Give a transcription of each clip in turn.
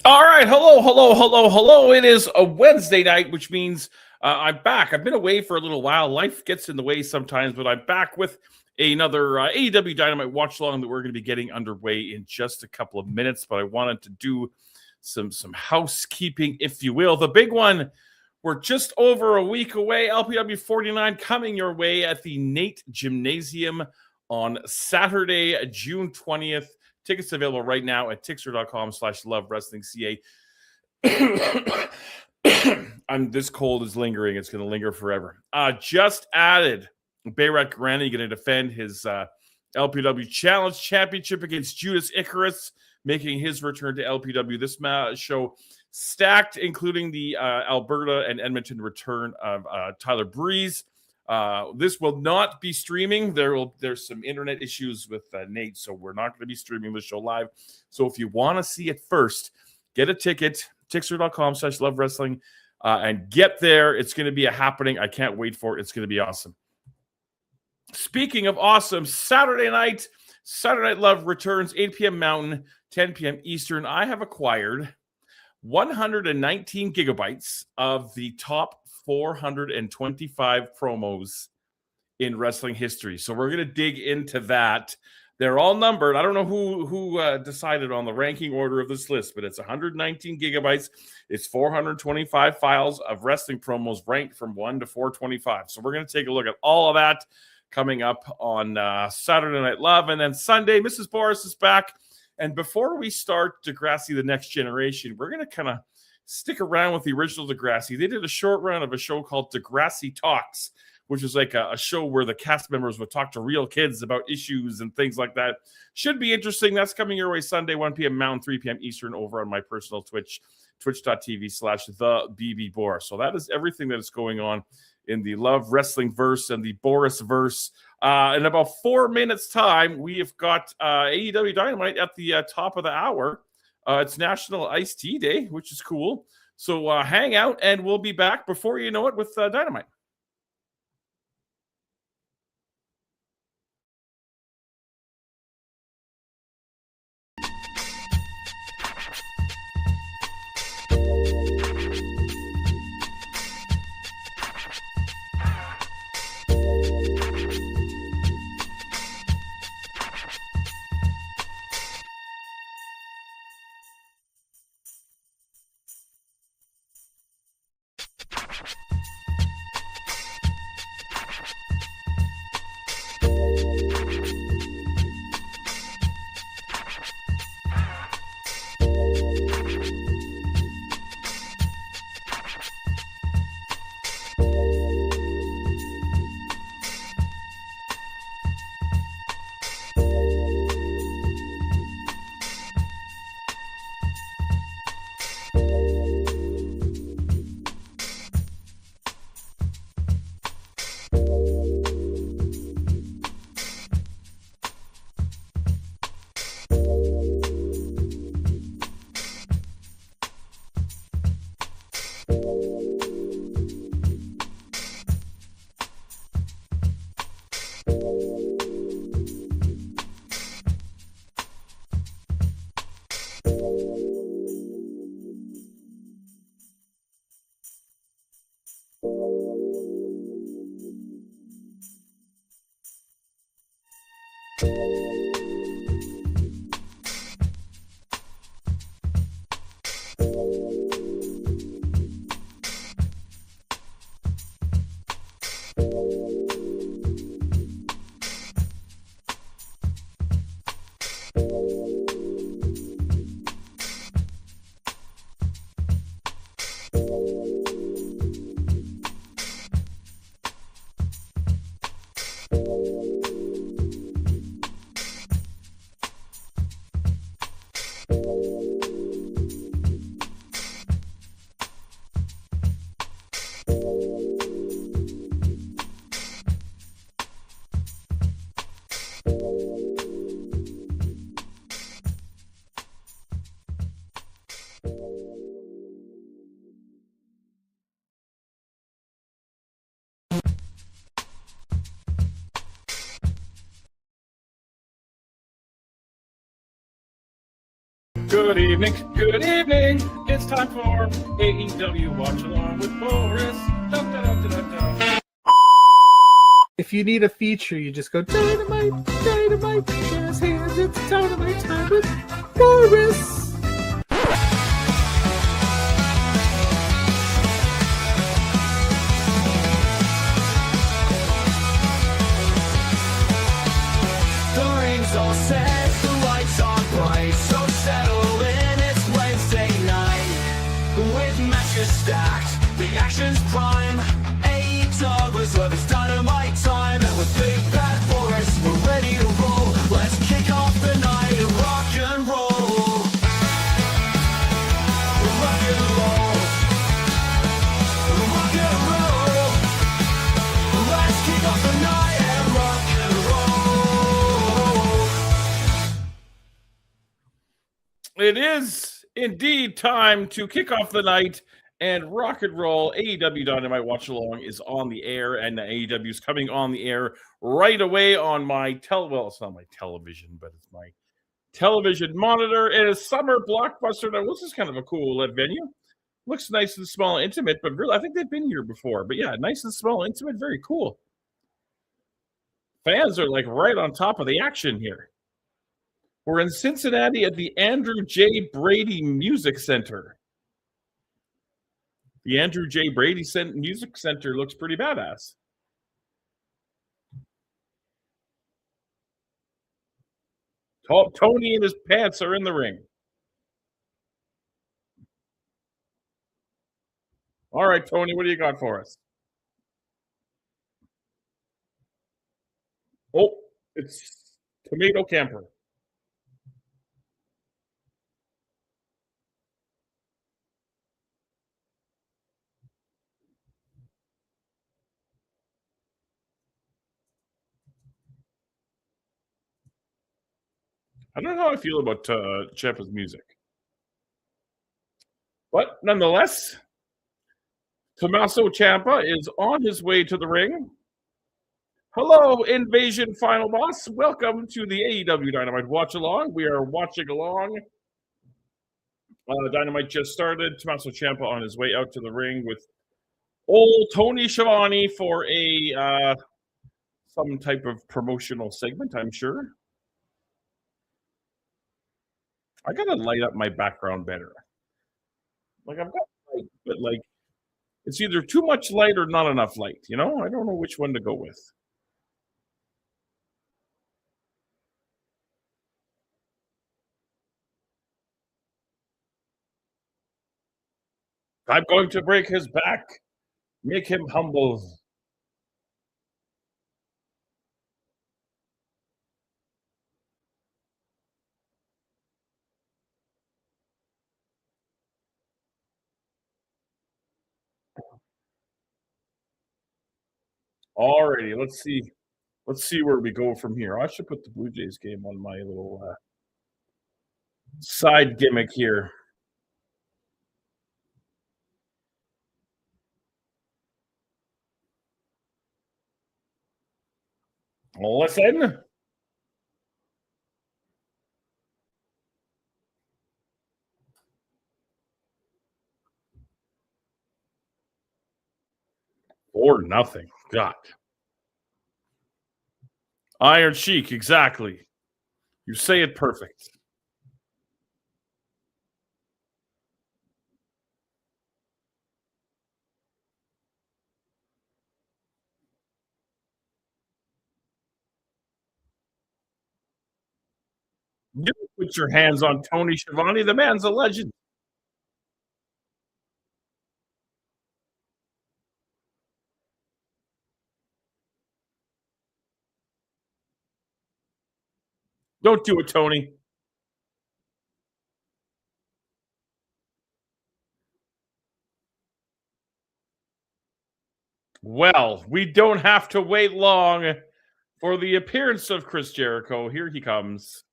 All right. Hello. It is a Wednesday night, which means I'm back. I've been away for a little while. Life gets in the way sometimes, but I'm back with another AEW Dynamite Watchalong that we're going to be getting underway in just a couple of minutes. But I wanted to do some housekeeping, if you will. The big one, we're just over a week away. LPW 49 coming your way at the Nate Gymnasium on Saturday, June 20th. Tickets available right now at tixter.com/lovewrestlingca. This cold is lingering. It's going to linger forever. Just added, Bayrat Granny going to defend his LPW Challenge Championship against Judas Icarus, making his return to LPW. This show stacked, including the Alberta and Edmonton return of Tyler Breeze. This will not be streaming. There's some internet issues with Nate, so we're not going to be streaming the show live. So if you want to see it first, get a ticket, tixter.com/lovewrestling, and get there. It's going to be a happening. I can't wait for it. It's going to be awesome. Speaking of awesome, Saturday Night Love returns 8 p.m. Mountain, 10 p.m. Eastern. I have acquired 119 gigabytes of the top 425 promos in wrestling history. So we're going to dig into that. They're all numbered. I don't know who decided on the ranking order of this list, but it's 119 gigabytes. It's 425 files of wrestling promos ranked from 1 to 425. So we're going to take a look at all of that coming up on Saturday Night Love. And then Sunday, Mrs. Boris is back. And before we start Degrassi The Next Generation, we're going to kind of stick around with the original Degrassi. They did a short run of a show called Degrassi Talks, which is like a show where the cast members would talk to real kids about issues and things like that. Should be interesting. That's coming your way Sunday, 1 p.m. Mountain, 3 p.m. Eastern, over on my personal Twitch, twitch.tv/TheBBBoris. So that is everything that is going on in the Love Wrestling verse and the Boris verse. In about 4 minutes' time, we have got AEW Dynamite at the top of the hour. It's National Iced Tea Day, which is cool. So hang out, and we'll be back before you know it with Dynamite. Good evening, good evening. It's time for AEW Watchalong with Boris. Dun, dun, dun, dun, dun. If you need a feature, you just go Dynamite, Dynamite, jazz hands, it's Dynamite time with Boris. The ring's all set, the lights are bright, so settle in, it's Wednesday night. With matches stacked, the action's prime. AEW was love, it's Dynamite time. And with Big Bad Boris, we're ready to roll. Let's kick off the night and rock and roll. Rock and roll. Rock and roll. Let's kick off the night and rock and roll. It is indeed time to kick off the night and rock and roll. AEW Dynamite Watch Along is on the air, and AEW is coming on the air right away on my well, it's not my television, but it's my television monitor. It is Summer Blockbuster. Now, this is kind of a cool venue. Looks nice and small and intimate, but really, I think they've been here before. But yeah, nice and small, intimate, very cool. Fans are like right on top of the action here. We're in Cincinnati at the Andrew J. Brady Music Center. The Andrew J. Brady Music Center looks pretty badass. Tony and his pants are in the ring. All right, Tony, what do you got for us? Oh, it's Tomato Camper. I don't know how I feel about Ciampa's music. But nonetheless, Tommaso Ciampa is on his way to the ring. Hello, Invasion Final Boss. Welcome to the AEW Dynamite Watch Along. We are watching along. Dynamite just started. Tommaso Ciampa on his way out to the ring with old Tony Schiavone for a some type of promotional segment, I'm sure. I gotta light up my background better. Like I've got light, but like it's either too much light or not enough light. You know, I don't know which one to go with. I'm going to break his back, make him humble. Alrighty, let's see. Let's see where we go from here. I should put the Blue Jays game on my little side gimmick here. Listen. Or nothing. God. Iron Sheik, exactly. You say it perfect. You put your hands on Tony Schiavone. The man's a legend. Don't do it, Tony. Well, we don't have to wait long for the appearance of Chris Jericho. Here he comes.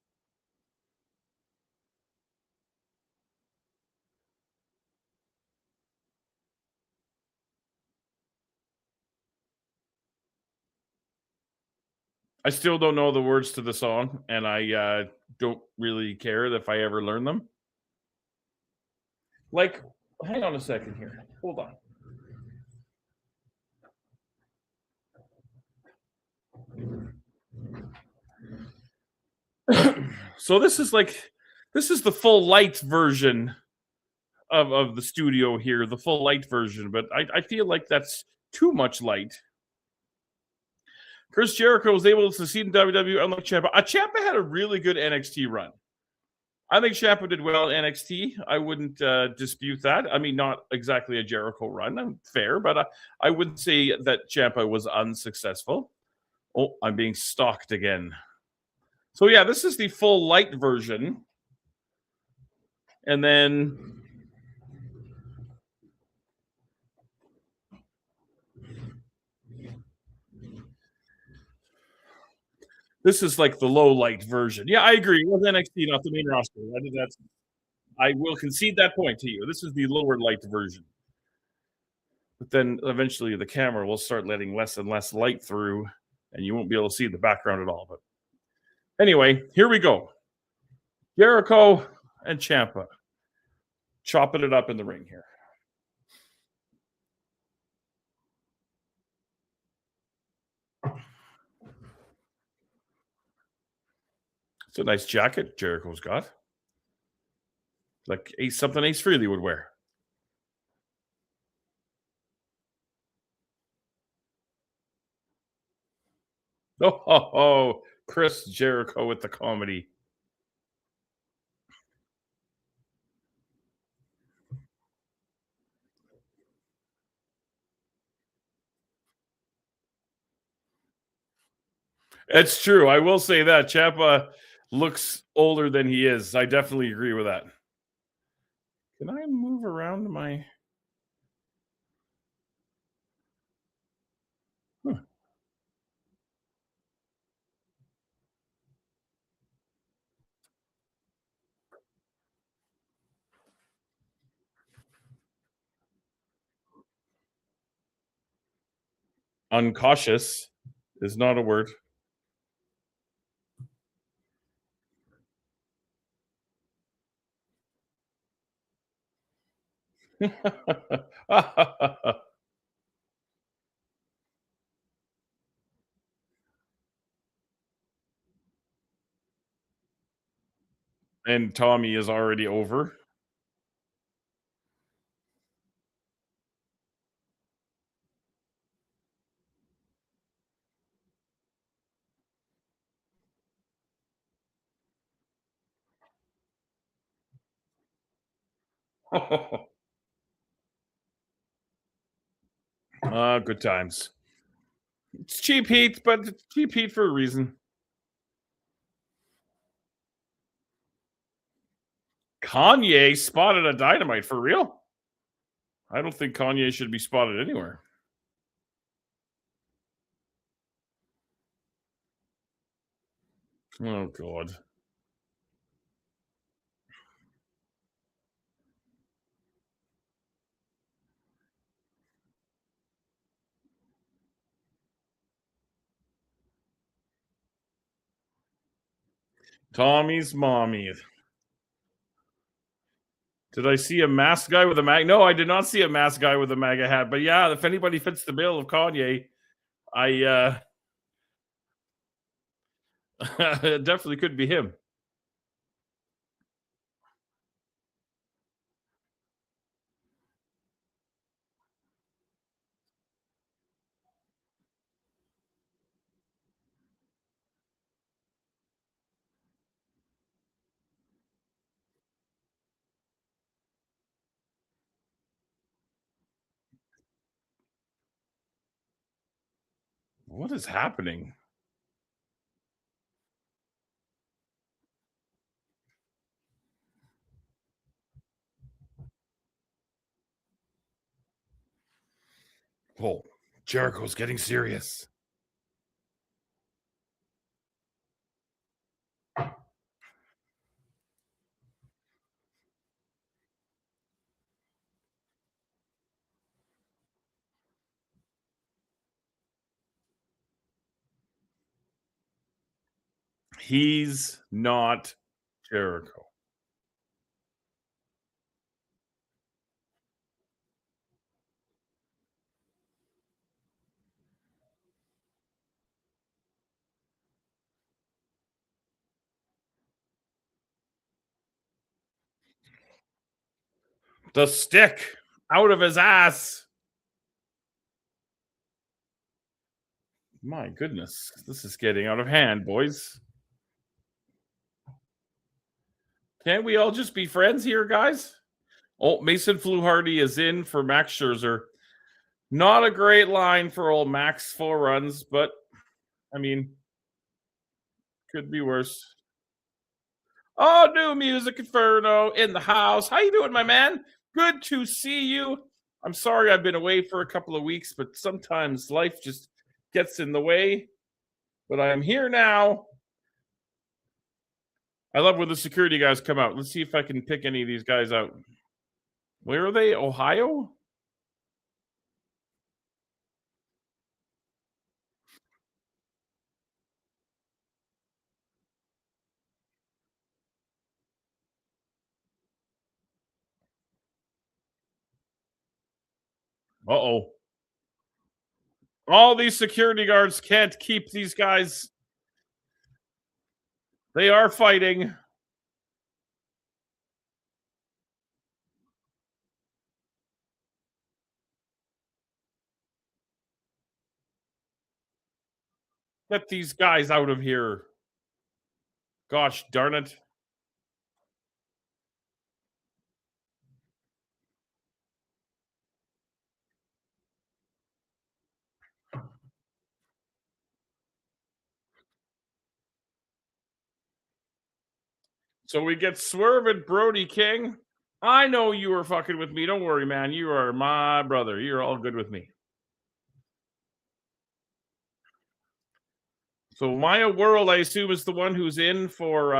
I still don't know the words to the song, and I don't really care if I ever learn them. Like, hang on a second here. Hold on. So this is the full light version of the studio here, the full light version, but I feel like that's too much light. Chris Jericho was able to succeed in WWE unlike Ciampa. Ciampa had a really good NXT run. I think Ciampa did well in NXT. I wouldn't dispute that. I mean, not exactly a Jericho run, fair, but I wouldn't say that Ciampa was unsuccessful. Oh, I'm being stalked again. So yeah, this is the full light version. And then this is like the low light version. Yeah, I agree. It was NXT, not the main roster. I will concede that point to you. This is the lower light version. But then eventually the camera will start letting less and less light through, and you won't be able to see the background at all. But anyway, here we go. Jericho and Ciampa chopping it up in the ring here. It's a nice jacket Jericho's got. Like something Ace Frehley would wear. Oh, Chris Jericho with the comedy. It's true. I will say that Ciampa looks older than he is. I definitely agree with that. Can I move around my... Uncautious is not a word. And Tommy is already over. Good times. It's cheap heat, but it's cheap heat for a reason. Kanye spotted a Dynamite for real? I don't think Kanye should be spotted anywhere. Oh, God. Tommy's mommy. Did I see a masked guy with a mag? No, I did not see a masked guy with a MAGA hat. But yeah, if anybody fits the bill of Kanye, it definitely could be him. What is happening? Oh, Jericho's getting serious. He's not Jericho. The stick out of his ass. My goodness, this is getting out of hand, boys. Can't we all just be friends here, guys? Oh, Mason Fluharty is in for Max Scherzer. Not a great line for old Max, 4 runs, but I mean, could be worse. Oh, new music inferno in the house. How you doing, my man? Good to see you. I'm sorry I've been away for a couple of weeks, but sometimes life just gets in the way. But I'm here now. I love when the security guys come out. Let's see if I can pick any of these guys out. Where are they? Ohio? Uh-oh. All these security guards can't keep these guys. They are fighting. Get these guys out of here. Gosh darn it. So we get Swerve and Brody King. I know you were fucking with me. Don't worry, man. You are my brother. You're all good with me. So Maya World, I assume, is the one who's in for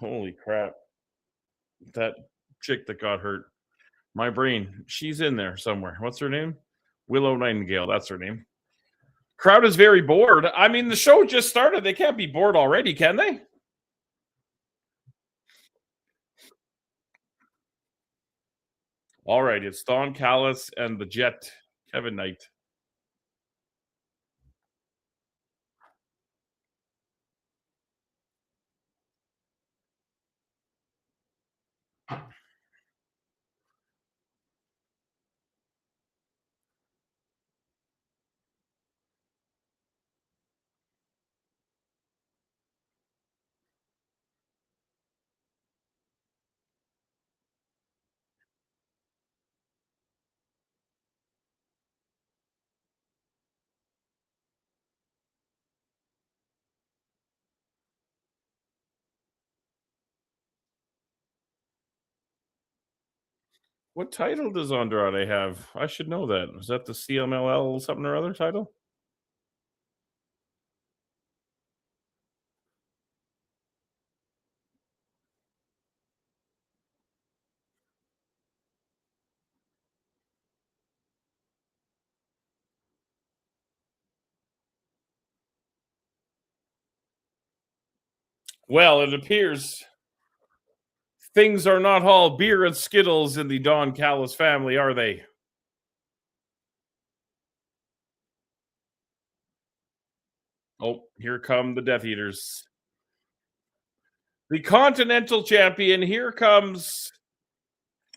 holy crap. That chick that got hurt. My brain. She's in there somewhere. What's her name? Willow Nightingale. That's her name. Crowd is very bored. I mean, the show just started. They can't be bored already, can they? All right, it's Don Callis and the Jet, Kevin Knight. What title does Andrade have? I should know that. Is that the CMLL something or other title? Well, it appears things are not all beer and Skittles in the Don Callis family, are they? Oh, here come the Death Eaters. The Continental Champion. Here comes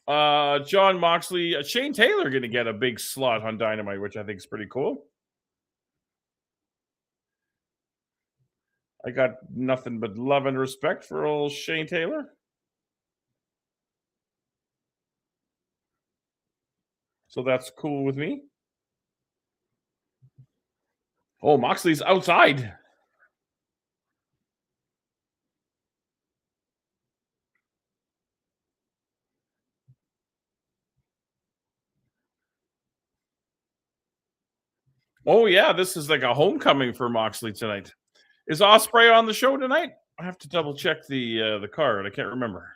John Moxley. Shane Taylor going to get a big slot on Dynamite, which I think is pretty cool. I got nothing but love and respect for old Shane Taylor. So that's cool with me. Oh, Moxley's outside. Oh, yeah, this is like a homecoming for Moxley tonight. Is Ospreay on the show tonight? I have to double check the card. I can't remember.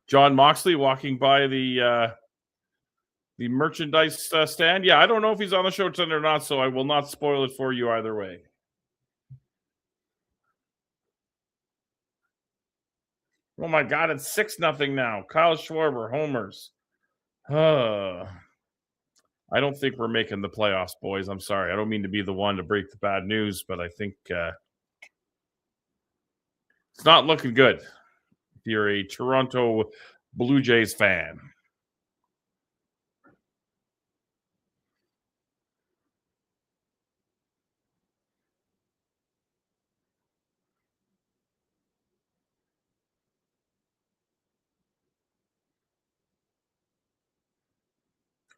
John Moxley walking by the merchandise stand. Yeah, I don't know if he's on the show tonight or not, so I will not spoil it for you either way. Oh my God, it's 6-0 now. Kyle Schwarber homers. I don't think we're making the playoffs, boys. I'm sorry. I don't mean to be the one to break the bad news, but I think it's not looking good if you're a Toronto Blue Jays fan.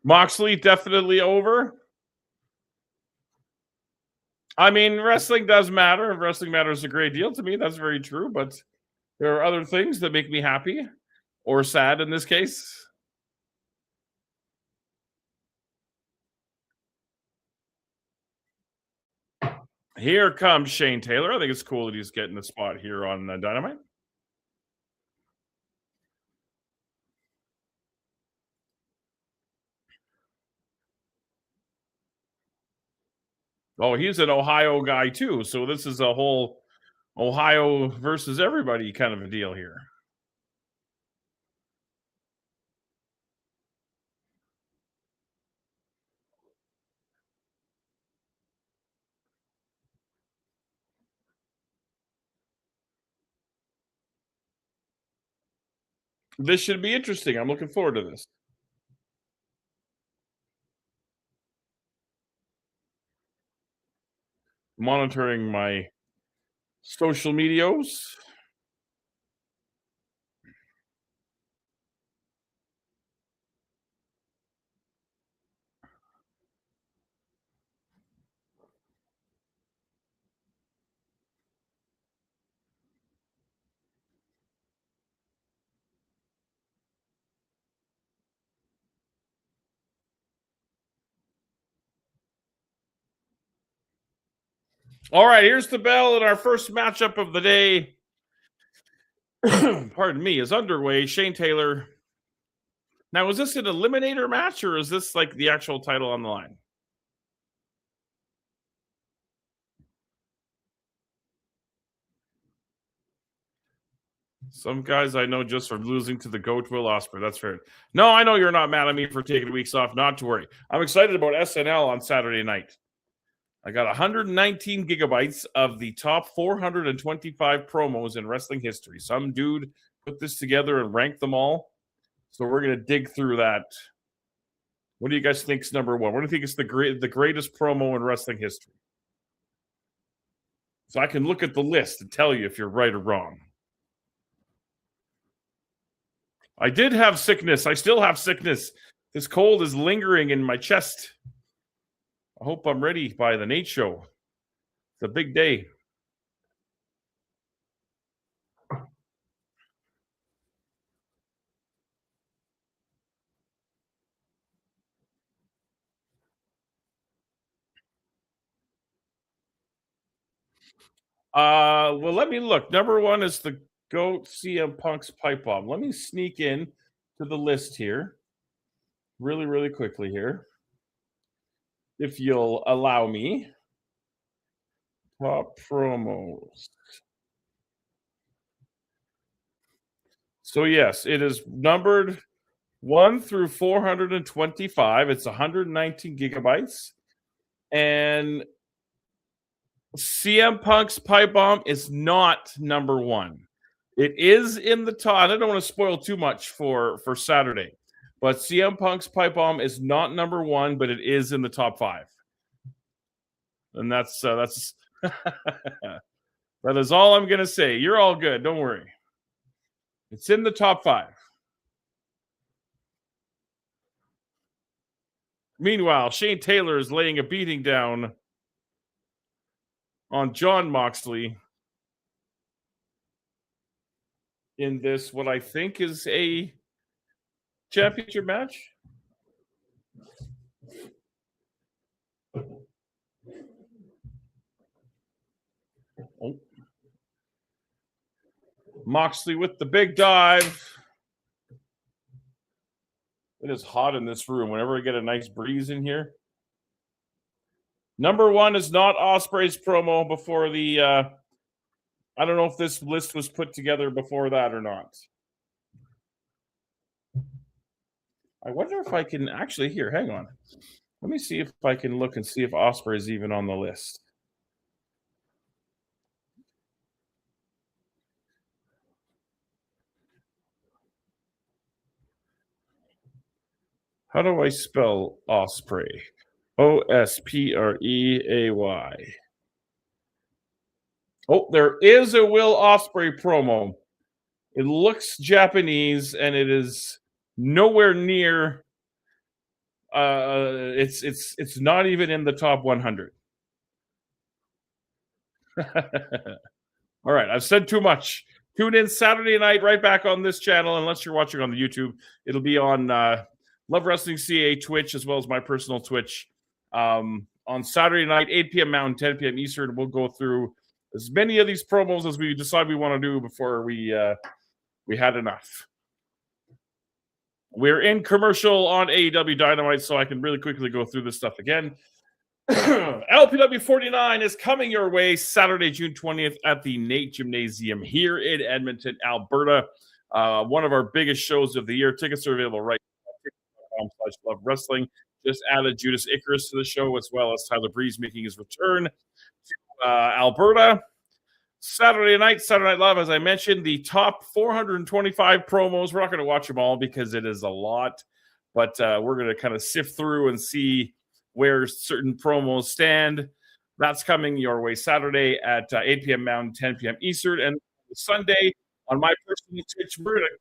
Moxley definitely over. I mean, wrestling does matter. Wrestling matters a great deal to me. That's very true. But there are other things that make me happy or sad in this case. Here comes Shane Taylor. I think it's cool that he's getting a spot here on Dynamite. Oh, he's an Ohio guy too. So this is a whole Ohio versus everybody kind of a deal here. This should be interesting. I'm looking forward to this. Monitoring my social medias. All right, here's the bell, and our first matchup of the day, pardon me, is underway. Shane Taylor. Now, is this an eliminator match, or is this like the actual title on the line? Some guys I know just from losing to the GOAT Will Ospreay. That's fair. No, I know you're not mad at me for taking weeks off. Not to worry. I'm excited about SNL on Saturday night. I got 119 gigabytes of the top 425 promos in wrestling history. Some dude put this together and ranked them all. So we're going to dig through that. What do you guys think is number one? What do you think is the greatest promo in wrestling history? So I can look at the list and tell you if you're right or wrong. I did have sickness. I still have sickness. This cold is lingering in my chest. I hope I'm ready by the Nate show. It's a big day. Well, let me look. Number one is the GOAT CM Punk's pipe bomb. Let me sneak in to the list here really, really quickly here, if you'll allow me. Top promos. So, yes, it is numbered 1 through 425. It's 119 gigabytes. And CM Punk's pipe bomb is not number one. It is in the top. I don't want to spoil too much for Saturday, but CM Punk's pipe bomb is not number one, but it is in the top 5. And that's that is all I'm going to say. You're all good. Don't worry. It's in the top 5. Meanwhile, Shane Taylor is laying a beating down on Jon Moxley in this, what I think is a championship match. Oh. Moxley with the big dive. It is hot in this room. Whenever I get a nice breeze in here. Number one is not Ospreay's promo before the I don't know if this list was put together before that or not. I wonder if I can actually here. Hang on. Let me see if I can look and see if Ospreay is even on the list. How do I spell Ospreay? Ospreay. Oh, there is a Will Ospreay promo. It looks Japanese, and it is nowhere near. It's not even in the top 100. All right, I've said too much. Tune in Saturday night, right back on this channel, unless you're watching on the YouTube. It'll be on Love Wrestling CA Twitch, as well as my personal Twitch. On Saturday night, 8 p.m. Mountain, 10 p.m. Eastern, we'll go through as many of these promos as we decide we want to do before we had enough. We're in commercial on AEW Dynamite, so I can really quickly go through this stuff again. LPW 49 is coming your way Saturday, June 20th at the Nate Gymnasium here in Edmonton, Alberta. One of our biggest shows of the year. Tickets are available right now. Love Wrestling. Just added Judas Icarus to the show, as well as Tyler Breeze making his return to Alberta. Saturday Night Live, as I mentioned, the top 425 promos. We're not going to watch them all because it is a lot, but we're going to kind of sift through and see where certain promos stand. That's coming your way Saturday at 8 p.m. Mountain, 10 p.m. Eastern. And Sunday on my personal Twitch, we're going to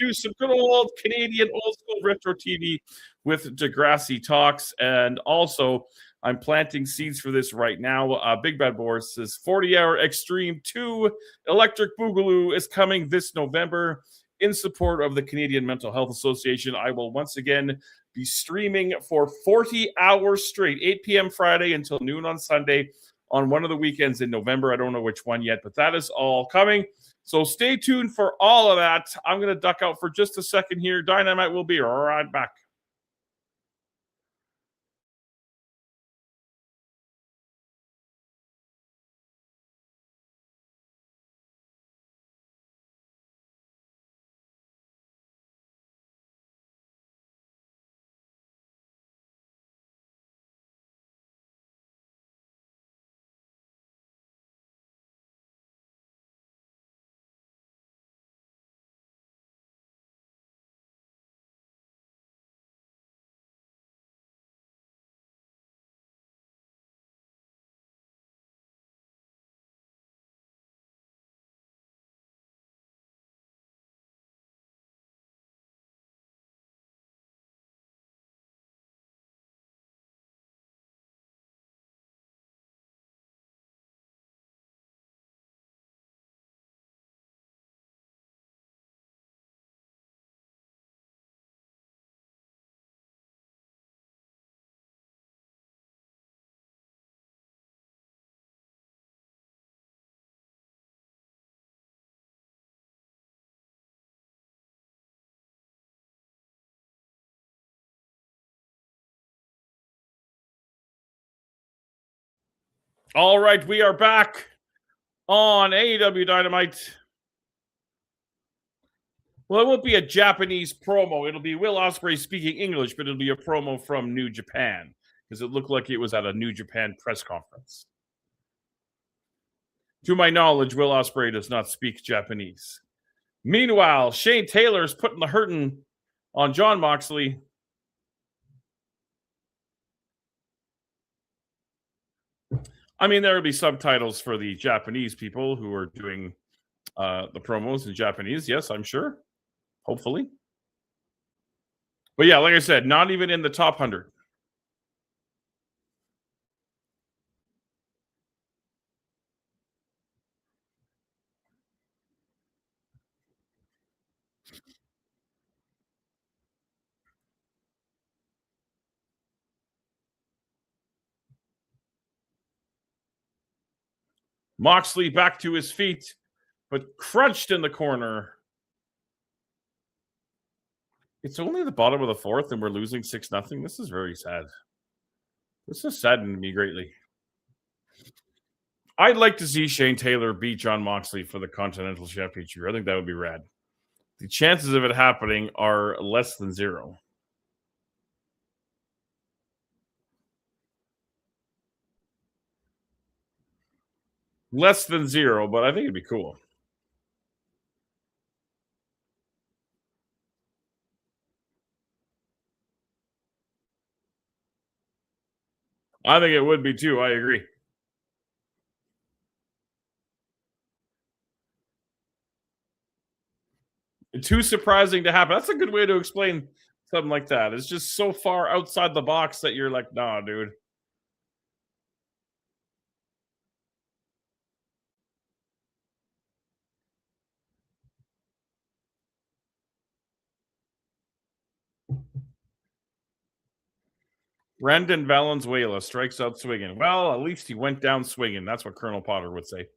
do some good old Canadian old school retro TV with Degrassi Talks. And also, I'm planting seeds for this right now. Big Bad Boris says 40-hour Extreme 2 Electric Boogaloo is coming this November in support of the Canadian Mental Health Association. I will once again be streaming for 40 hours straight, 8 p.m. Friday until noon on Sunday on one of the weekends in November. I don't know which one yet, but that is all coming. So stay tuned for all of that. I'm going to duck out for just a second here. Dynamite will be right back. All right, we are back on AEW Dynamite. Well, it won't be a Japanese promo. It'll be Will Ospreay speaking English, but it'll be a promo from New Japan because it looked like it was at a New Japan press conference. To my knowledge, Will Ospreay does not speak Japanese. Meanwhile, Shane Taylor is putting the hurting on Jon Moxley. I mean, there will be subtitles for the Japanese people who are doing the promos in Japanese. Yes, I'm sure. Hopefully. But yeah, like I said, not even in the top 100. Moxley back to his feet, but crunched in the corner. It's only the bottom of the fourth, and we're losing 6-0. This is very sad. This has saddened me greatly. I'd like to see Shane Taylor beat John Moxley for the Continental Championship. I think that would be rad. The chances of it happening are less than zero. Less than zero, but I think it'd be cool. I think it would be too. I agree. Too surprising to happen. That's a good way to explain something like that. It's just so far outside the box that you're like, nah, dude. Brandon Valenzuela strikes out swinging. Well, at least he went down swinging. That's what Colonel Potter would say.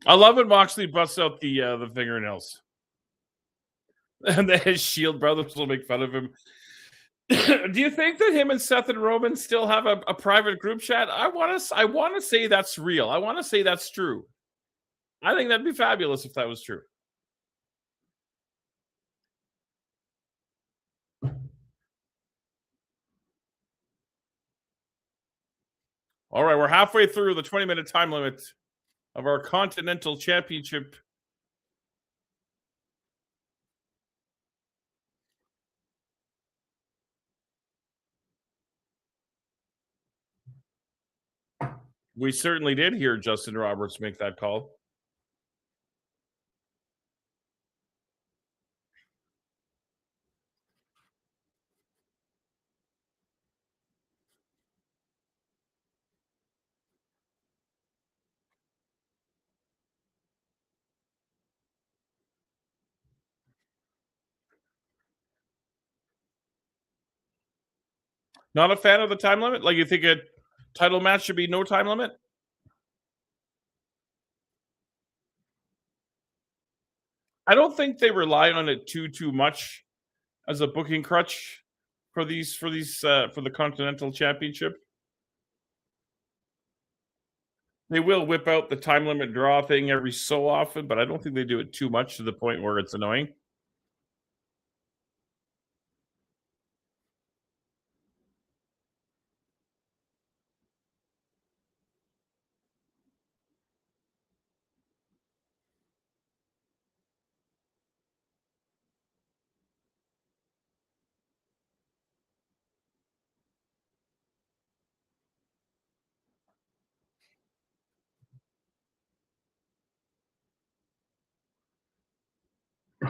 I love when Moxley busts out the fingernails. And then his Shield brothers will make fun of him. Do you think that him and Seth and Roman still have a private group chat? I want to say that's real. I want to say that's true. I think that'd be fabulous if that was true. All right, we're halfway through the 20-minute time limit of our Continental Championship. We certainly did hear Justin Roberts make that call. Not a fan of the time limit? Like you think a title match should be no time limit? I don't think they rely on it too much as a booking crutch for for the Continental Championship. They will whip out the time limit draw thing every so often, but I don't think they do it too much to the point where it's annoying.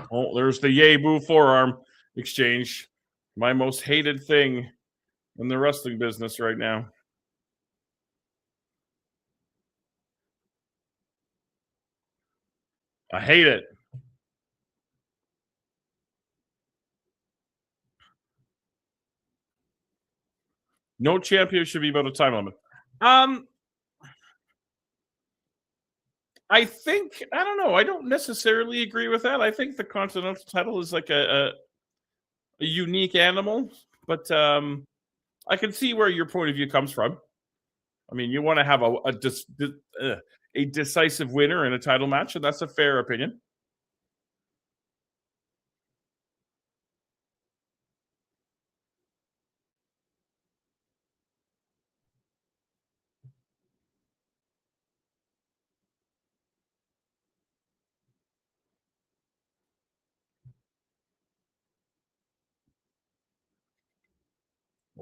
Oh, there's the yay boo forearm exchange. My most hated thing in the wrestling business right now. I hate it. No champion should be about a time limit. I think I don't know. I don't necessarily agree with that. I think the Continental title is like a unique animal, but I can see where your point of view comes from. I mean, you want to have a decisive winner in a title match, and that's a fair opinion.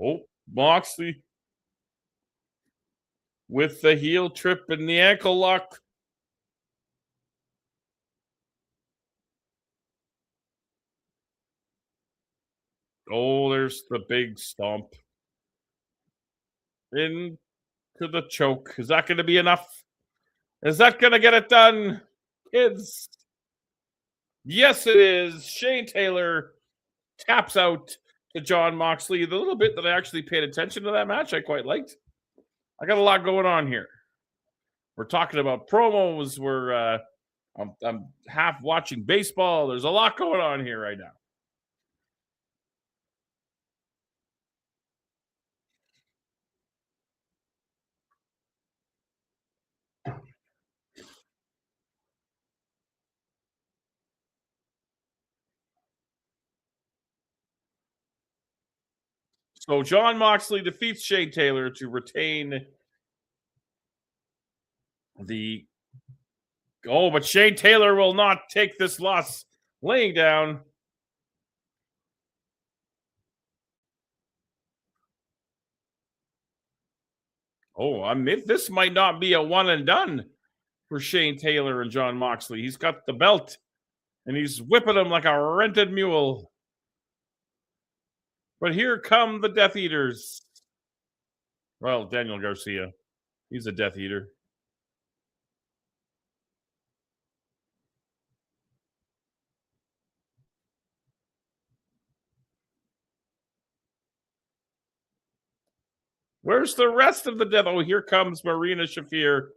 Oh, Moxley. with the heel trip and the ankle lock. Oh, there's the big stomp into the choke. Is that going to be enough? Is that going to get it done, kids? Yes, it is. Shane Taylor taps out to John Moxley. The little bit that I actually paid attention to that match, I quite liked. I got a lot going on here. We're talking about promos. I'm half watching baseball. There's a lot going on here right now. So John Moxley defeats Shane Taylor to retain the. Oh, but Shane Taylor will not take this loss. Laying down. Oh, this might not be a one and done for Shane Taylor and John Moxley. He's got the belt and he's whipping him like a rented mule. But here come the Death Eaters. Well, Daniel Garcia. He's a Death Eater. Where's the rest of the Death? Oh, here comes Marina Shafir,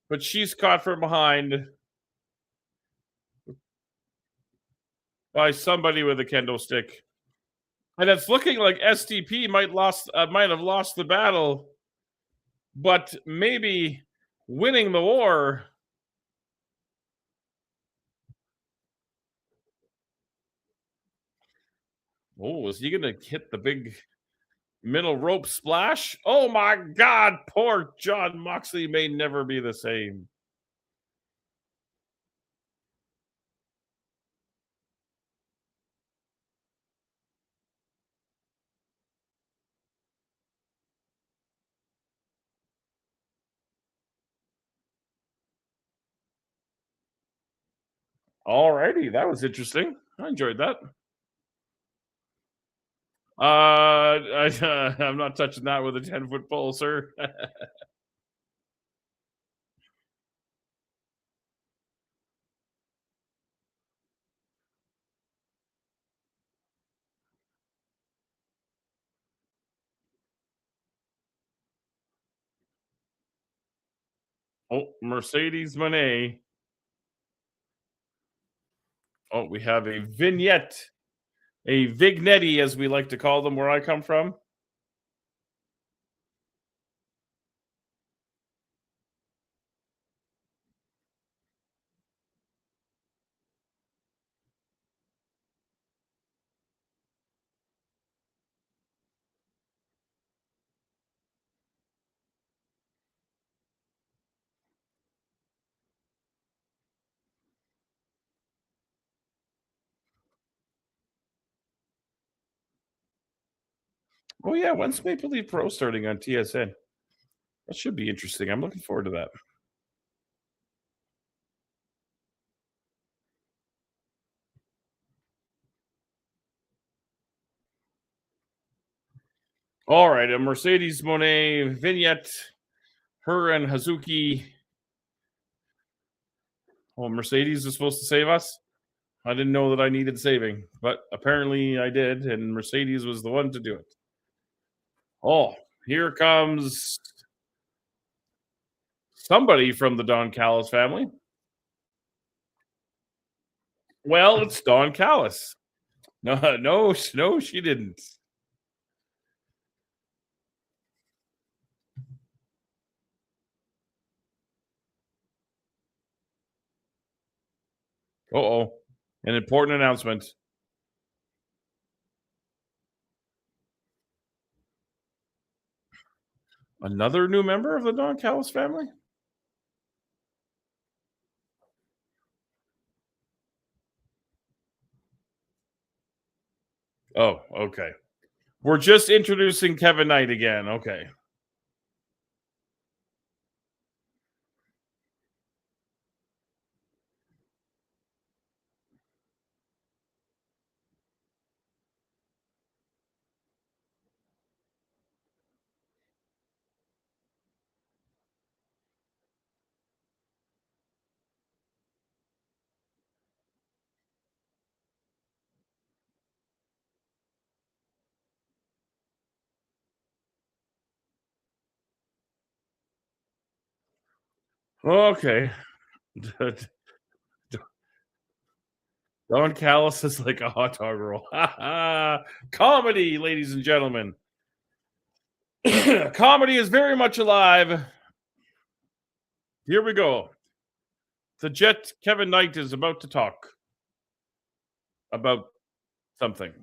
but she's caught from behind by somebody with a kendo stick. And it's looking like STP might have lost the battle, but maybe winning the war. Oh, is he going to hit the big middle rope splash? Oh my God, poor John Moxley may never be the same. Alrighty, that was interesting. I enjoyed that. I'm not touching that with a 10-foot pole, sir. Oh, Mercedes Monet. Oh, we have a vignette, a vignetti, as we like to call them where I come from. Oh, yeah. When's Maple Leaf Pro starting on TSN? That should be interesting. I'm looking forward to that. All right. A Mercedes Monet vignette. Her and Hazuki. Oh, Mercedes is supposed to save us? I didn't know that I needed saving, but apparently I did, and Mercedes was the one to do it. Oh, here comes somebody from the Don Callis family. Well, it's Don Callis. No, she didn't. Uh-oh. An important announcement. Another new member of the Don Callis family? Oh, okay. We're just introducing Kevin Knight again. Okay. Okay. Don Callis is like a hot dog roll. Comedy, ladies and gentlemen. Comedy is very much alive. Here we go. The Jet Kevin Knight is about to talk about something.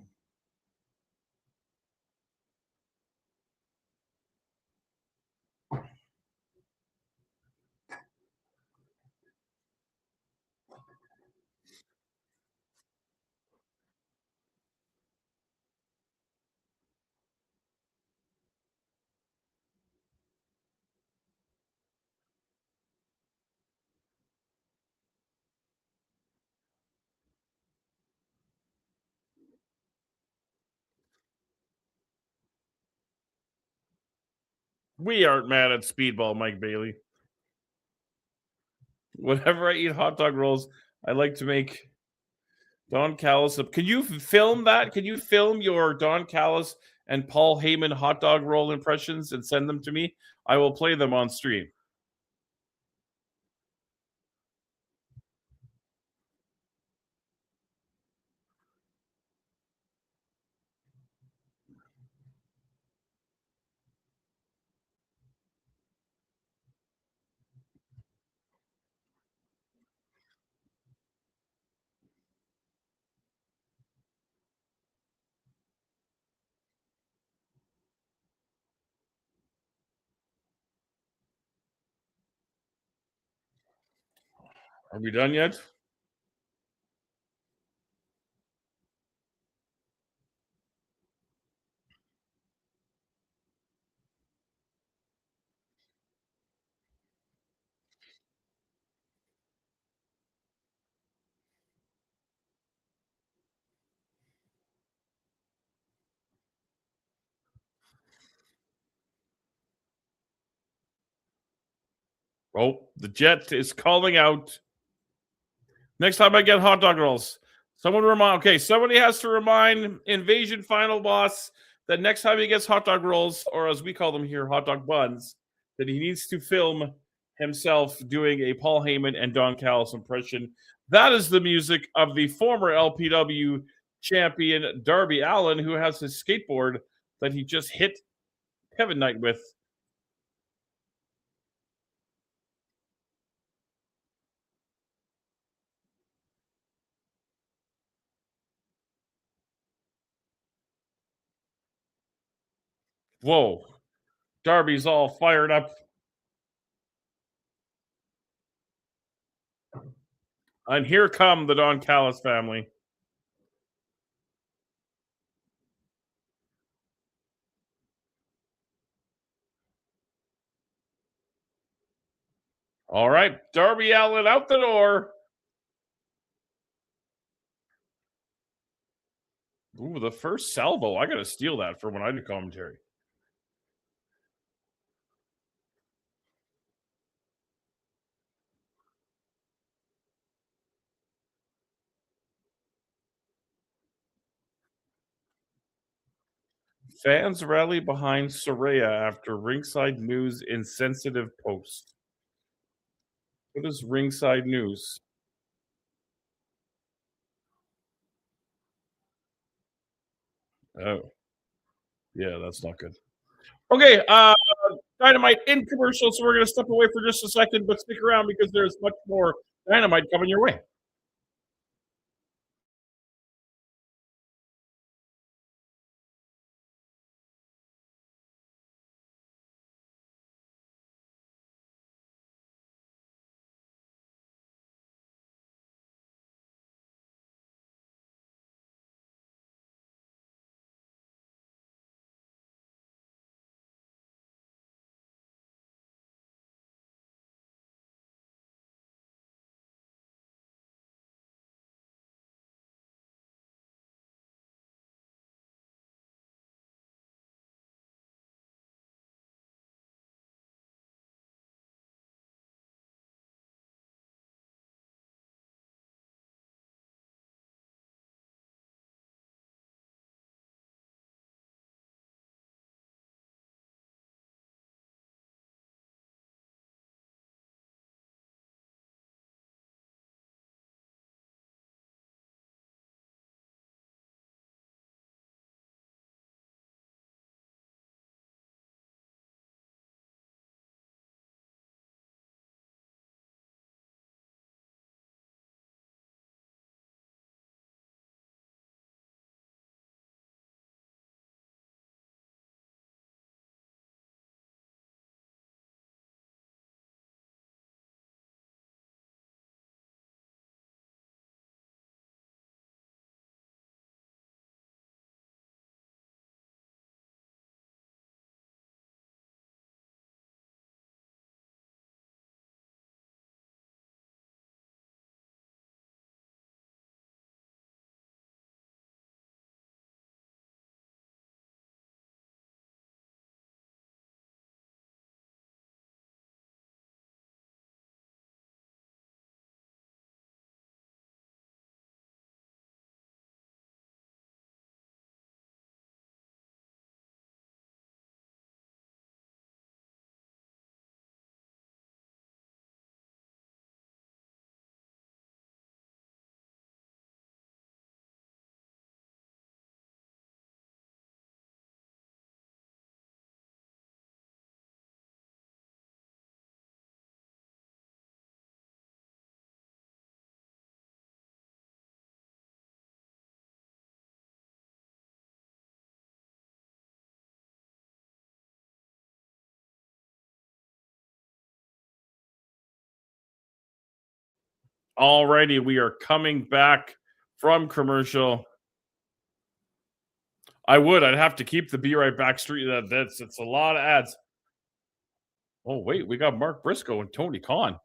We aren't mad at Speedball, Mike Bailey. Whenever I eat hot dog rolls, I like to make Don Callis. Can you film that? Can you film your Don Callis and Paul Heyman hot dog roll impressions and send them to me? I will play them on stream. Are we done yet? Oh, the Jet is calling out. Next time I get hot dog rolls, somebody has to remind Invasion Final Boss that next time he gets hot dog rolls, or as we call them here, hot dog buns, that he needs to film himself doing a Paul Heyman and Don Callis impression. That is the music of the former LPW champion Darby Allin, who has his skateboard that he just hit Kevin Knight with. Whoa. Darby's all fired up. And here come the Don Callis family. All right, Darby Allin out the door. Ooh, the first salvo. I got to steal that for when I do commentary. Fans rally behind Soraya after Ringside News insensitive post. What is Ringside News? Oh, yeah, that's not good. Okay, Dynamite in commercial, so we're going to step away for just a second, but stick around because there's much more Dynamite coming your way. Alrighty, we are coming back from commercial. I'd have to keep the Be Right Back street. It's a lot of ads. Oh, wait, we got Mark Briscoe and Tony Khan.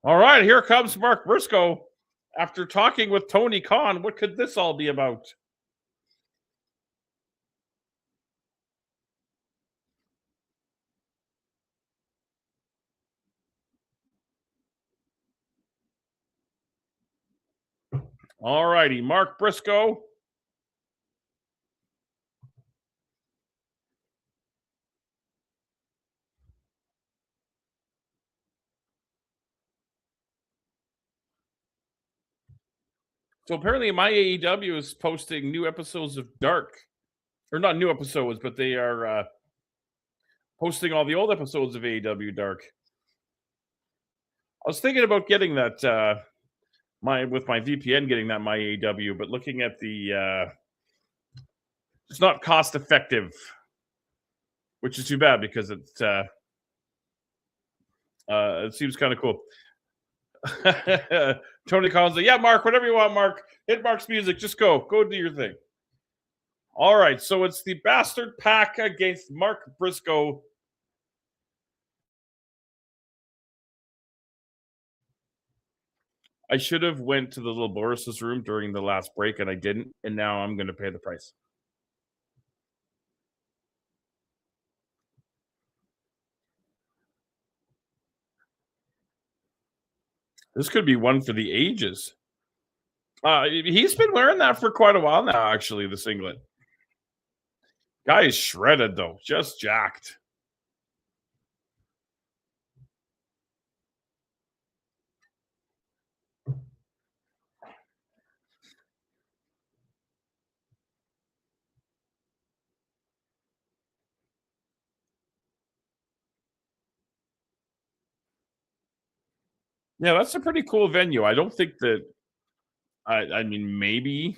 All right, here comes Mark Briscoe. After talking with Tony Khan, what could this all be about? All righty, Mark Briscoe. So apparently my AEW is posting new episodes of Dark. Or not new episodes, but they are posting all the old episodes of AEW Dark. I was thinking about getting that with my VPN, getting that my AEW, but looking at the it's not cost effective, which is too bad because it seems kind of cool. Tony Collins, like, yeah, Mark, whatever you want, Mark. Hit Mark's music. Just go do your thing. All right, so it's the Bastard Pack against Mark Briscoe. I should have went to the little Boris's room during the last break, and I didn't, and now I'm going to pay the price. This could be one for the ages. He's been wearing that for quite a while now, actually, the singlet. Guy is shredded, though. Just jacked. Yeah, that's a pretty cool venue. I don't think that... I mean, maybe...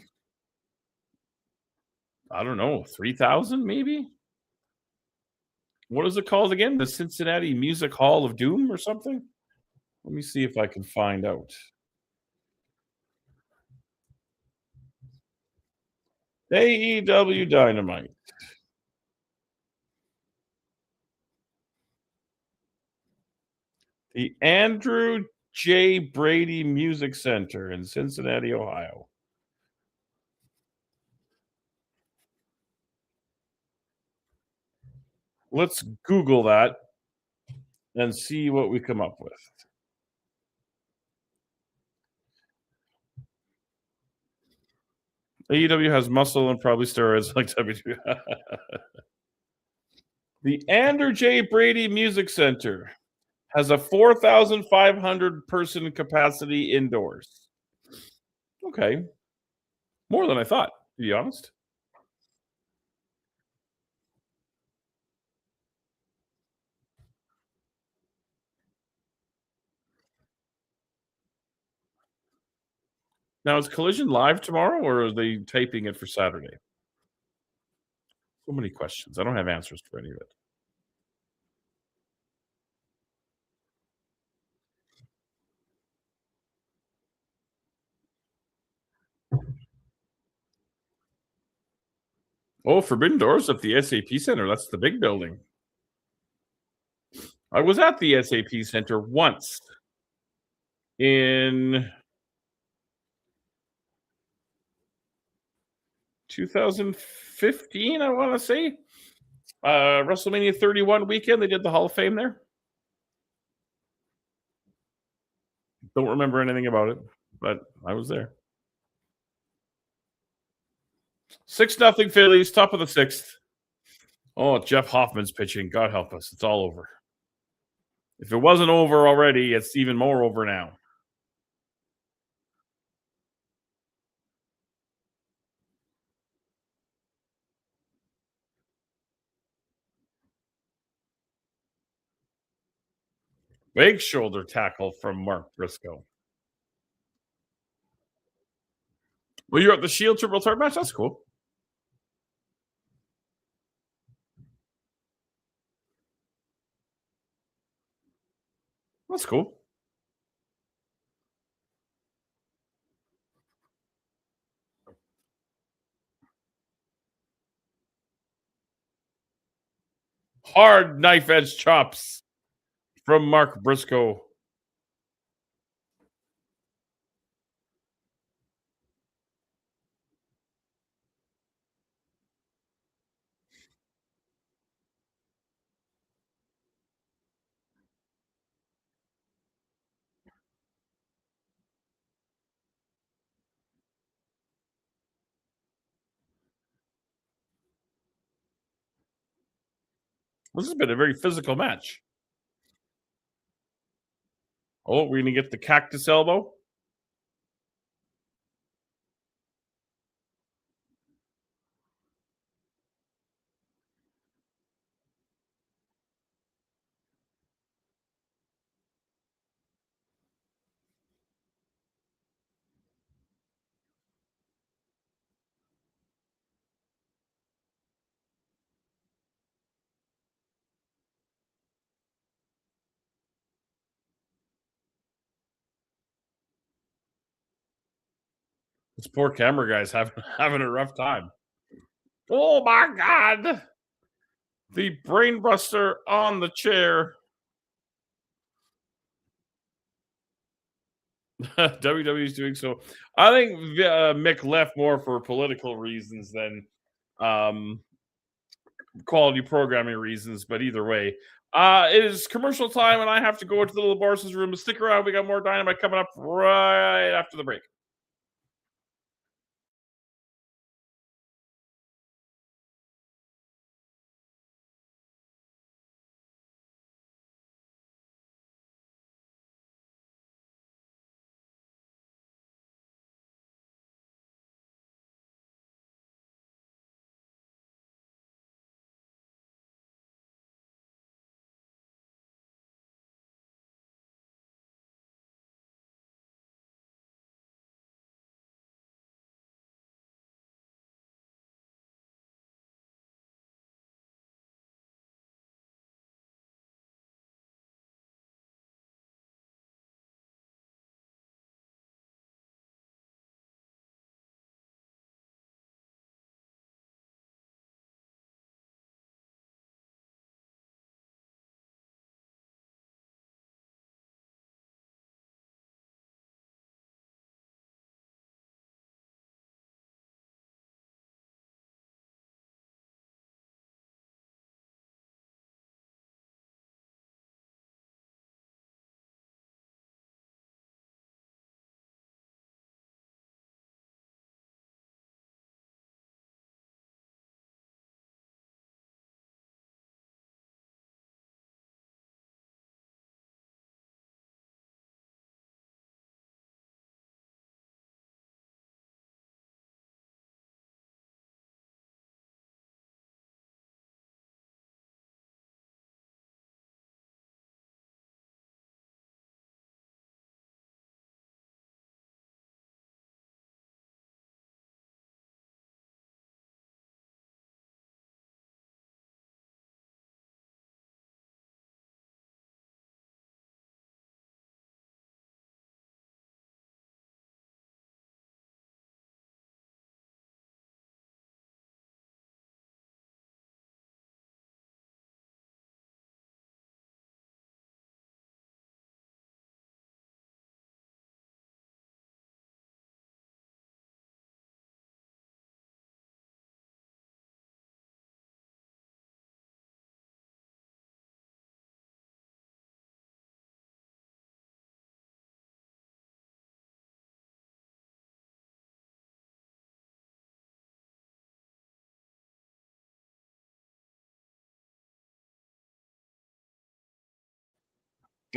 I don't know, 3,000 maybe? What is it called again? The Cincinnati Music Hall of Doom or something? Let me see if I can find out. AEW Dynamite. The Andrew J. Brady Music Center in Cincinnati, Ohio. Let's Google that and see what we come up with. AEW has muscle and probably steroids like WWE. The Andrew J. Brady Music Center has a 4,500 person capacity indoors. Okay. More than I thought, to be honest. Now, is Collision live tomorrow, or are they taping it for Saturday? So many questions. I don't have answers for any of it. Oh, Forbidden Doors at the SAP Center. That's the big building. I was at the SAP Center once in 2015, I want to say. WrestleMania 31 weekend, they did the Hall of Fame there. Don't remember anything about it, but I was there. 6-0 Phillies, top of the sixth. Oh, Jeff Hoffman's pitching. God help us. It's all over. If it wasn't over already, it's even more over now. Big shoulder tackle from Mark Briscoe. Well, you're at the Shield Triple Threat match? That's cool. That's cool. Hard knife edge chops from Mark Briscoe. This has been a very physical match. Oh, we're gonna get the cactus elbow. This poor camera guy's having a rough time. Oh my god! The brainbuster on the chair. WWE is doing so. I think Mick left more for political reasons than um, quality programming reasons. But either way, it is commercial time, and I have to go into the little Boris's room. Stick around. We got more Dynamite coming up right after the break.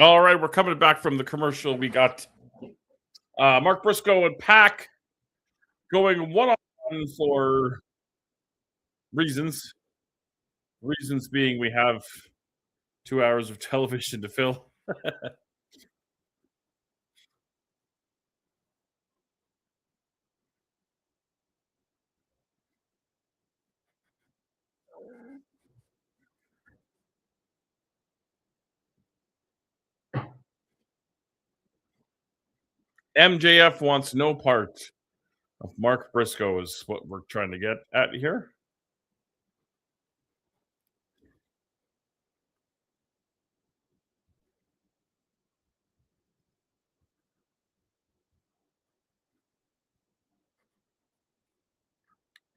All right, we're coming back from the commercial. We got Mark Briscoe and Pac going one on one for reasons. Reasons being we have 2 hours of television to fill. MJF wants no part of Mark Briscoe is what we're trying to get at here.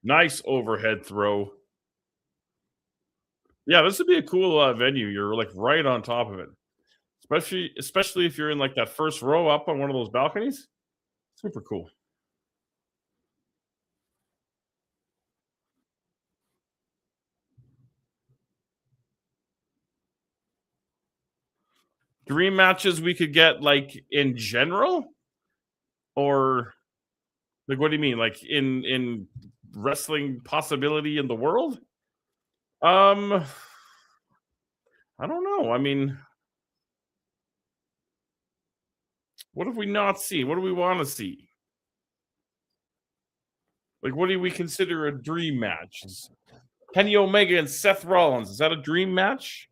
Nice overhead throw. Yeah, this would be a cool venue. You're like right on top of it, especially if you're in like that first row up on one of those balconies. Super cool. Dream matches we could get like in general, or like what do you mean? Like in wrestling possibility in the world? I don't know. I mean, what have we not seen? What do we want to see? Like, what do we consider a dream match? Kenny Omega and Seth Rollins. Is that a dream match?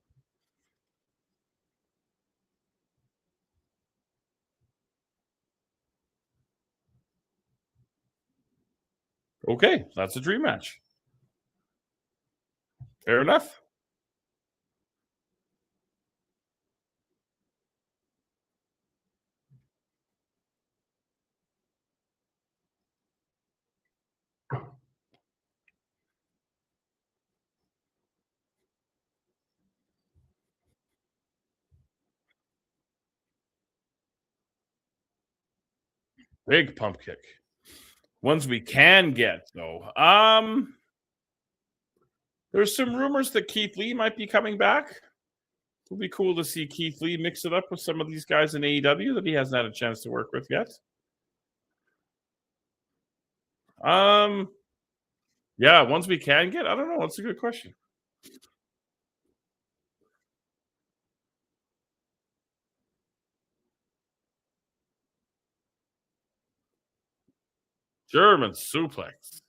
Okay, that's a dream match. Fair enough. Big pump kick. Ones we can get though. There's some rumors that Keith Lee might be coming back. It would be cool to see Keith Lee mix it up with some of these guys in AEW that he hasn't had a chance to work with yet. Yeah, ones we can get. I don't know. That's a good question. German suplex.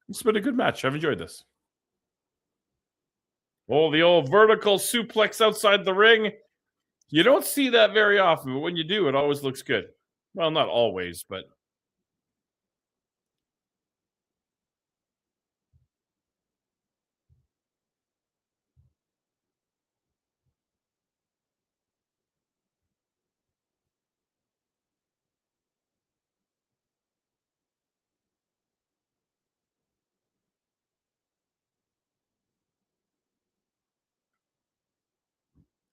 It's been a good match. I've enjoyed this. Oh, the old vertical suplex outside the ring. You don't see that very often, but when you do, it always looks good. Well, not always, but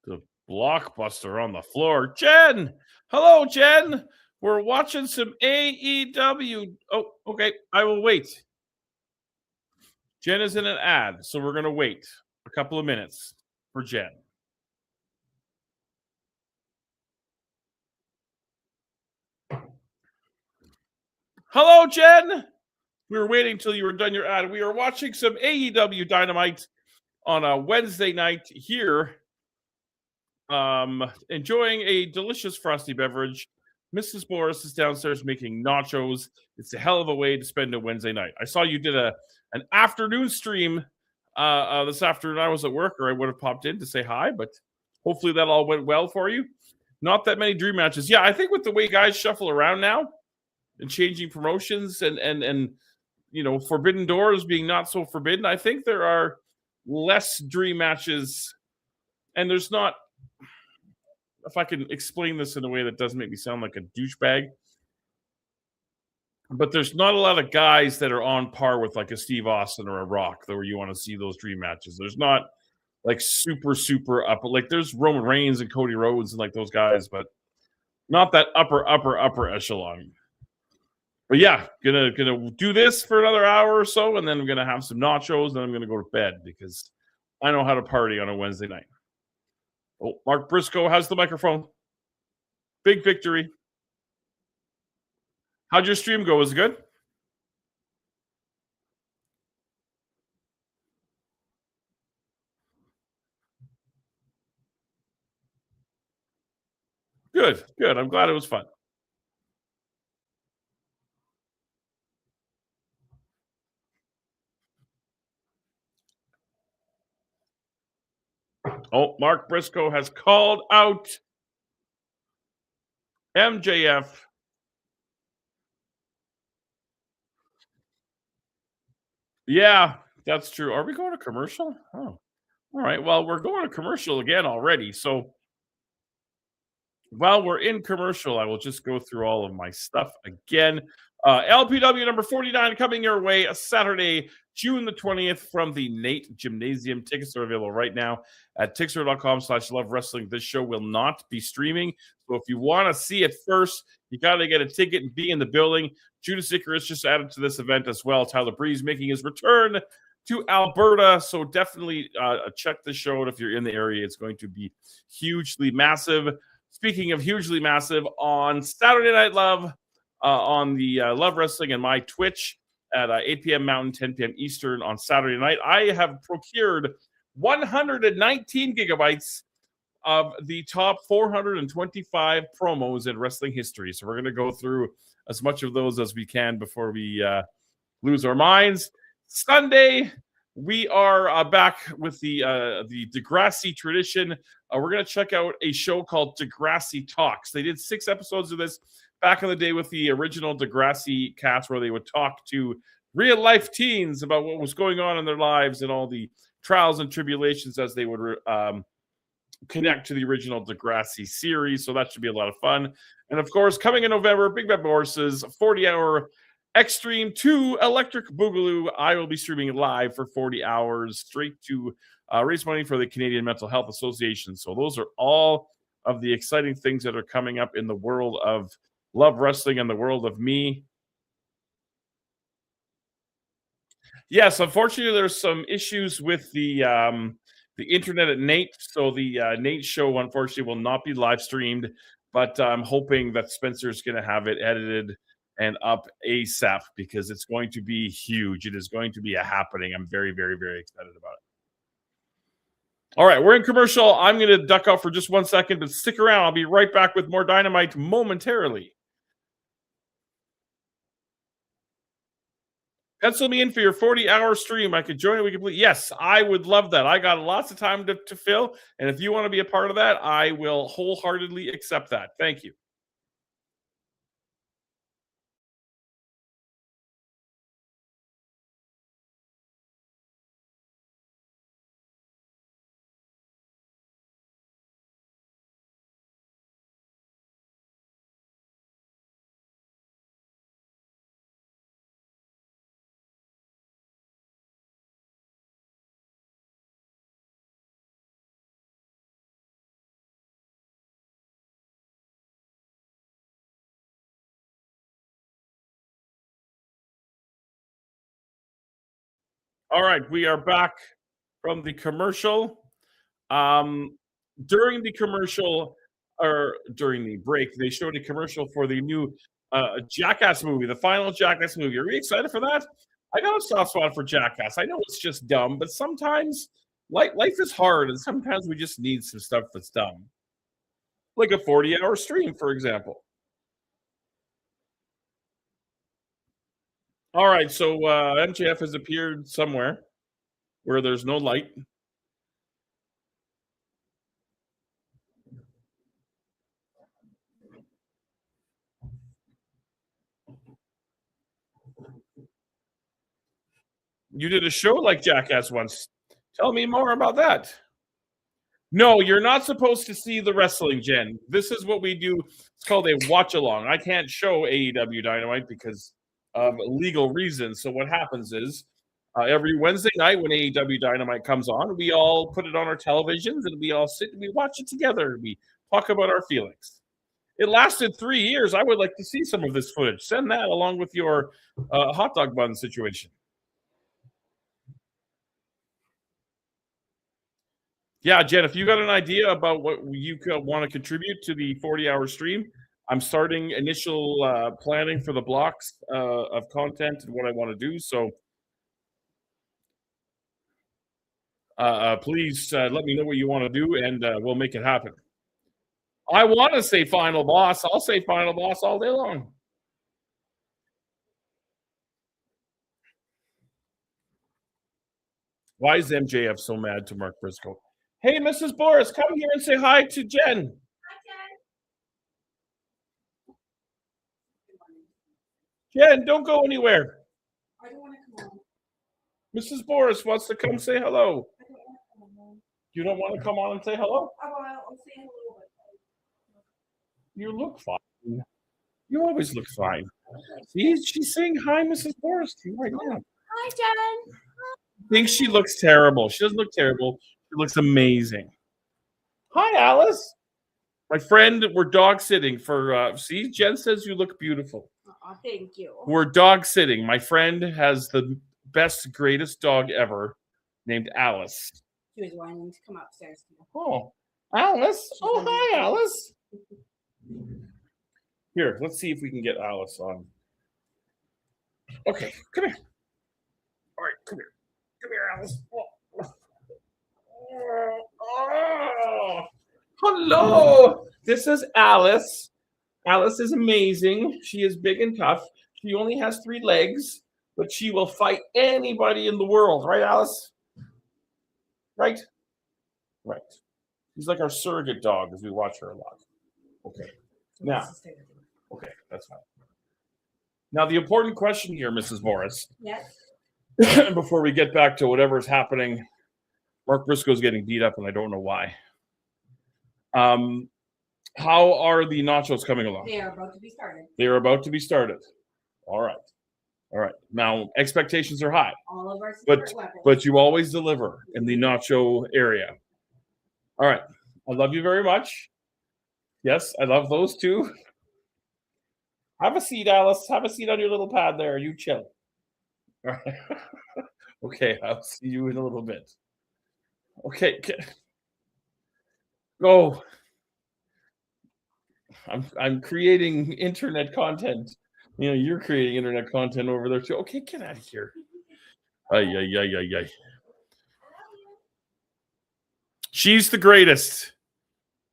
the blockbuster on the floor. Jen! Hello, Jen! We're watching some AEW. Oh, okay. I will wait. Jen is in an ad, so we're going to wait a couple of minutes for Jen. Hello, Jen! We were waiting until you were done your ad. We are watching some AEW Dynamite on a Wednesday night here. Enjoying a delicious frosty beverage. Mrs. Boris is downstairs making nachos. It's a hell of a way to spend a Wednesday night. I saw you did an afternoon stream this afternoon. I was at work, or I would have popped in to say hi, but hopefully that all went well for you. Not that many dream matches. Yeah, I think with the way guys shuffle around now and changing promotions and you know, Forbidden Doors being not so forbidden, I think there are less dream matches, and there's not, if I can explain this in a way that doesn't make me sound like a douchebag, but there's not a lot of guys that are on par with like a Steve Austin or a Rock, though, where you want to see those dream matches. There's not like super up. Like there's Roman Reigns and Cody Rhodes and like those guys, but not that upper echelon. But yeah, gonna do this for another hour or so, and then I'm gonna have some nachos, and then I'm gonna go to bed because I know how to party on a Wednesday night. Oh, Mark Briscoe has the microphone. Big victory. How'd your stream go? Was it good? Good, good. I'm glad it was fun. Oh, Mark Briscoe has called out MJF. Yeah, that's true. Are we going to commercial? Oh, all right. Well, we're going to commercial again already. So while we're in commercial, I will just go through all of my stuff again. LPW number 49 coming your way Saturday, June the 20th from the Nate Gymnasium. Tickets are available right now at tixter.com/love wrestling. This show will not be streaming. So if you want to see it first, you got to get a ticket and be in the building. Judas Icarus just added to this event as well. Tyler Breeze making his return to Alberta. So definitely check the show out if you're in the area. It's going to be hugely massive. Speaking of hugely massive, on Saturday Night Love, on the Love Wrestling and my Twitch at 8 p.m. Mountain, 10 p.m. Eastern on Saturday night, I have procured 119 gigabytes of the top 425 promos in wrestling history. So we're going to go through as much of those as we can before we lose our minds. Sunday, we are back with the Degrassi tradition. We're going to check out a show called Degrassi Talks. They did 6 episodes of this back in the day with the original Degrassi cast, where they would talk to real life teens about what was going on in their lives and all the trials and tribulations as they would connect to the original Degrassi series. So that should be a lot of fun. And of course, coming in November, Big Bad Boris's 40-hour Extreme 2 Electric Boogaloo. I will be streaming live for 40 hours straight to raise money for the Canadian Mental Health Association. So those are all of the exciting things that are coming up in the world of Love Wrestling and the world of me. Yes, unfortunately, there's some issues with the internet at Nate. So the Nate show, unfortunately, will not be live streamed. But I'm hoping that Spencer's going to have it edited and up ASAP because it's going to be huge. It is going to be a happening. I'm very, very, very excited about it. All right, we're in commercial. I'm going to duck out for just 1 second, but stick around. I'll be right back with more Dynamite momentarily. Pencil me in for your 40-hour stream. I could join it. We could play. Yes, I would love that. I got lots of time to fill. And if you want to be a part of that, I will wholeheartedly accept that. Thank you. All right, we are back from the commercial. During the commercial, or during the break, they showed a commercial for the new Jackass movie, the final Jackass movie. Are you excited for that? I got a soft spot for Jackass. I know it's just dumb, but sometimes life is hard, and sometimes we just need some stuff that's dumb. Like a 40-hour stream, for example. All right, so MJF has appeared somewhere where there's no light. You did a show like Jackass once. Tell me more about that. No, you're not supposed to see the wrestling, Jen. This is what we do. It's called a watch-along. I can't show AEW Dynamite because of legal reasons. So what happens is every Wednesday night when AEW Dynamite comes on, we all put it on our televisions and we all sit and we watch it together. We talk about our feelings. It lasted 3 years. I would like to see some of this footage. Send that along with your hot dog bun situation. Yeah, Jen, if you got an idea about what you want to contribute to the 40-hour stream, I'm starting initial planning for the blocks of content and what I want to do. So please let me know what you want to do, and we'll make it happen. I want to say final boss. I'll say final boss all day long. Why is MJF so mad to Mark Briscoe? Hey, Mrs. Boris, come here and say hi to Jen. Jen, don't go anywhere. I don't want to come on. Mrs. Boris wants to come say hello. I don't want to come on. You don't want to come on and say hello? I'll say hello, but You look fine. You always look fine. See, she's saying hi, Mrs. Boris, to you right now. hi, Jen. I think she looks terrible. She doesn't look terrible. She looks amazing. Hi, Alice. My friend, we're dog sitting for, see, Jen says you look beautiful. Thank you. We're dog sitting. My friend has the best, greatest dog ever named Alice. She was wanting to come upstairs. Oh, Alice. Oh, hi, Alice. Here, let's see if we can get Alice on. Okay, come here. All right, come here. Come here, Alice. Oh, hello. This is Alice. Alice is amazing. She is big and tough. She only has 3 legs, but she will fight anybody in the world. Right, Alice? Right? Right. She's like our surrogate dog as we watch her a lot. Okay. Now, okay, that's fine. Now, the important question here, Mrs. Boris, Yes. before we get back to whatever's happening, Mark Briscoe's getting beat up, and I don't know why. How are the nachos coming along? They are about to be started. They are about to be started. All right. All right. Now, expectations are high, All of our secret weapons. but you always deliver in the nacho area. All right. I love you very much. Yes, I love those too. Have a seat, Alice. Have a seat on your little pad there. You chill. All right. Okay, I'll see you in a little bit. Okay. Go. I'm creating internet content. You know, you're creating internet content over there too. Okay, get out of here. Ay. She's the greatest.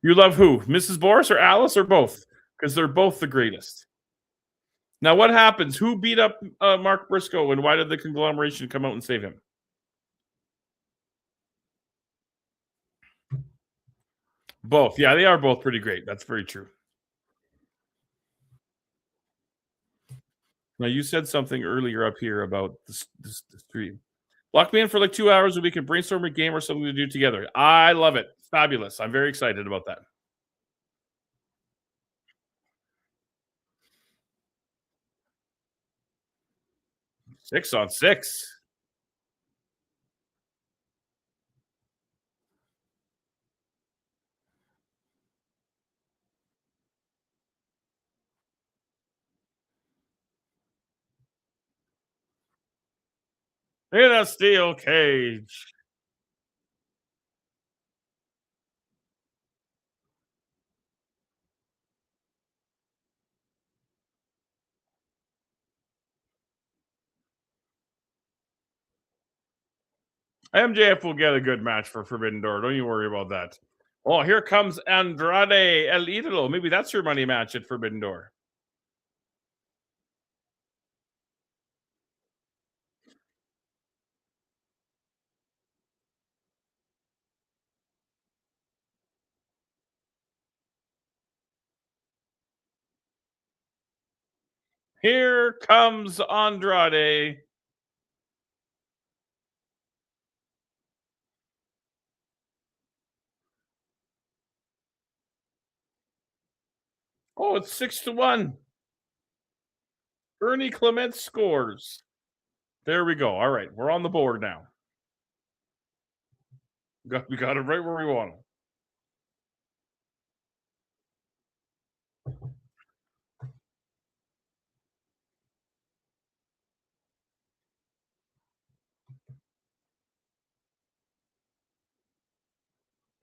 You love who? Mrs. Boris or Alice or both? Because they're both the greatest. Now, what happens? Who beat up Mark Briscoe, and why did the conglomeration come out and save him? Both. Yeah, they are both pretty great. That's very true. Now, you said something earlier up here about the stream. Lock me in for like 2 hours and we can brainstorm a game or something to do together. I love it. Fabulous. I'm very excited about that. Six on 6. In a steel cage. MJF will get a good match for Forbidden Door. Don't you worry about that. Oh, here comes Andrade El Idolo. Maybe that's your money match at Forbidden Door. Here comes Andrade. Oh, it's 6-1. Ernie Clement scores. There we go. All right, we're on the board now. We got it right where we want them.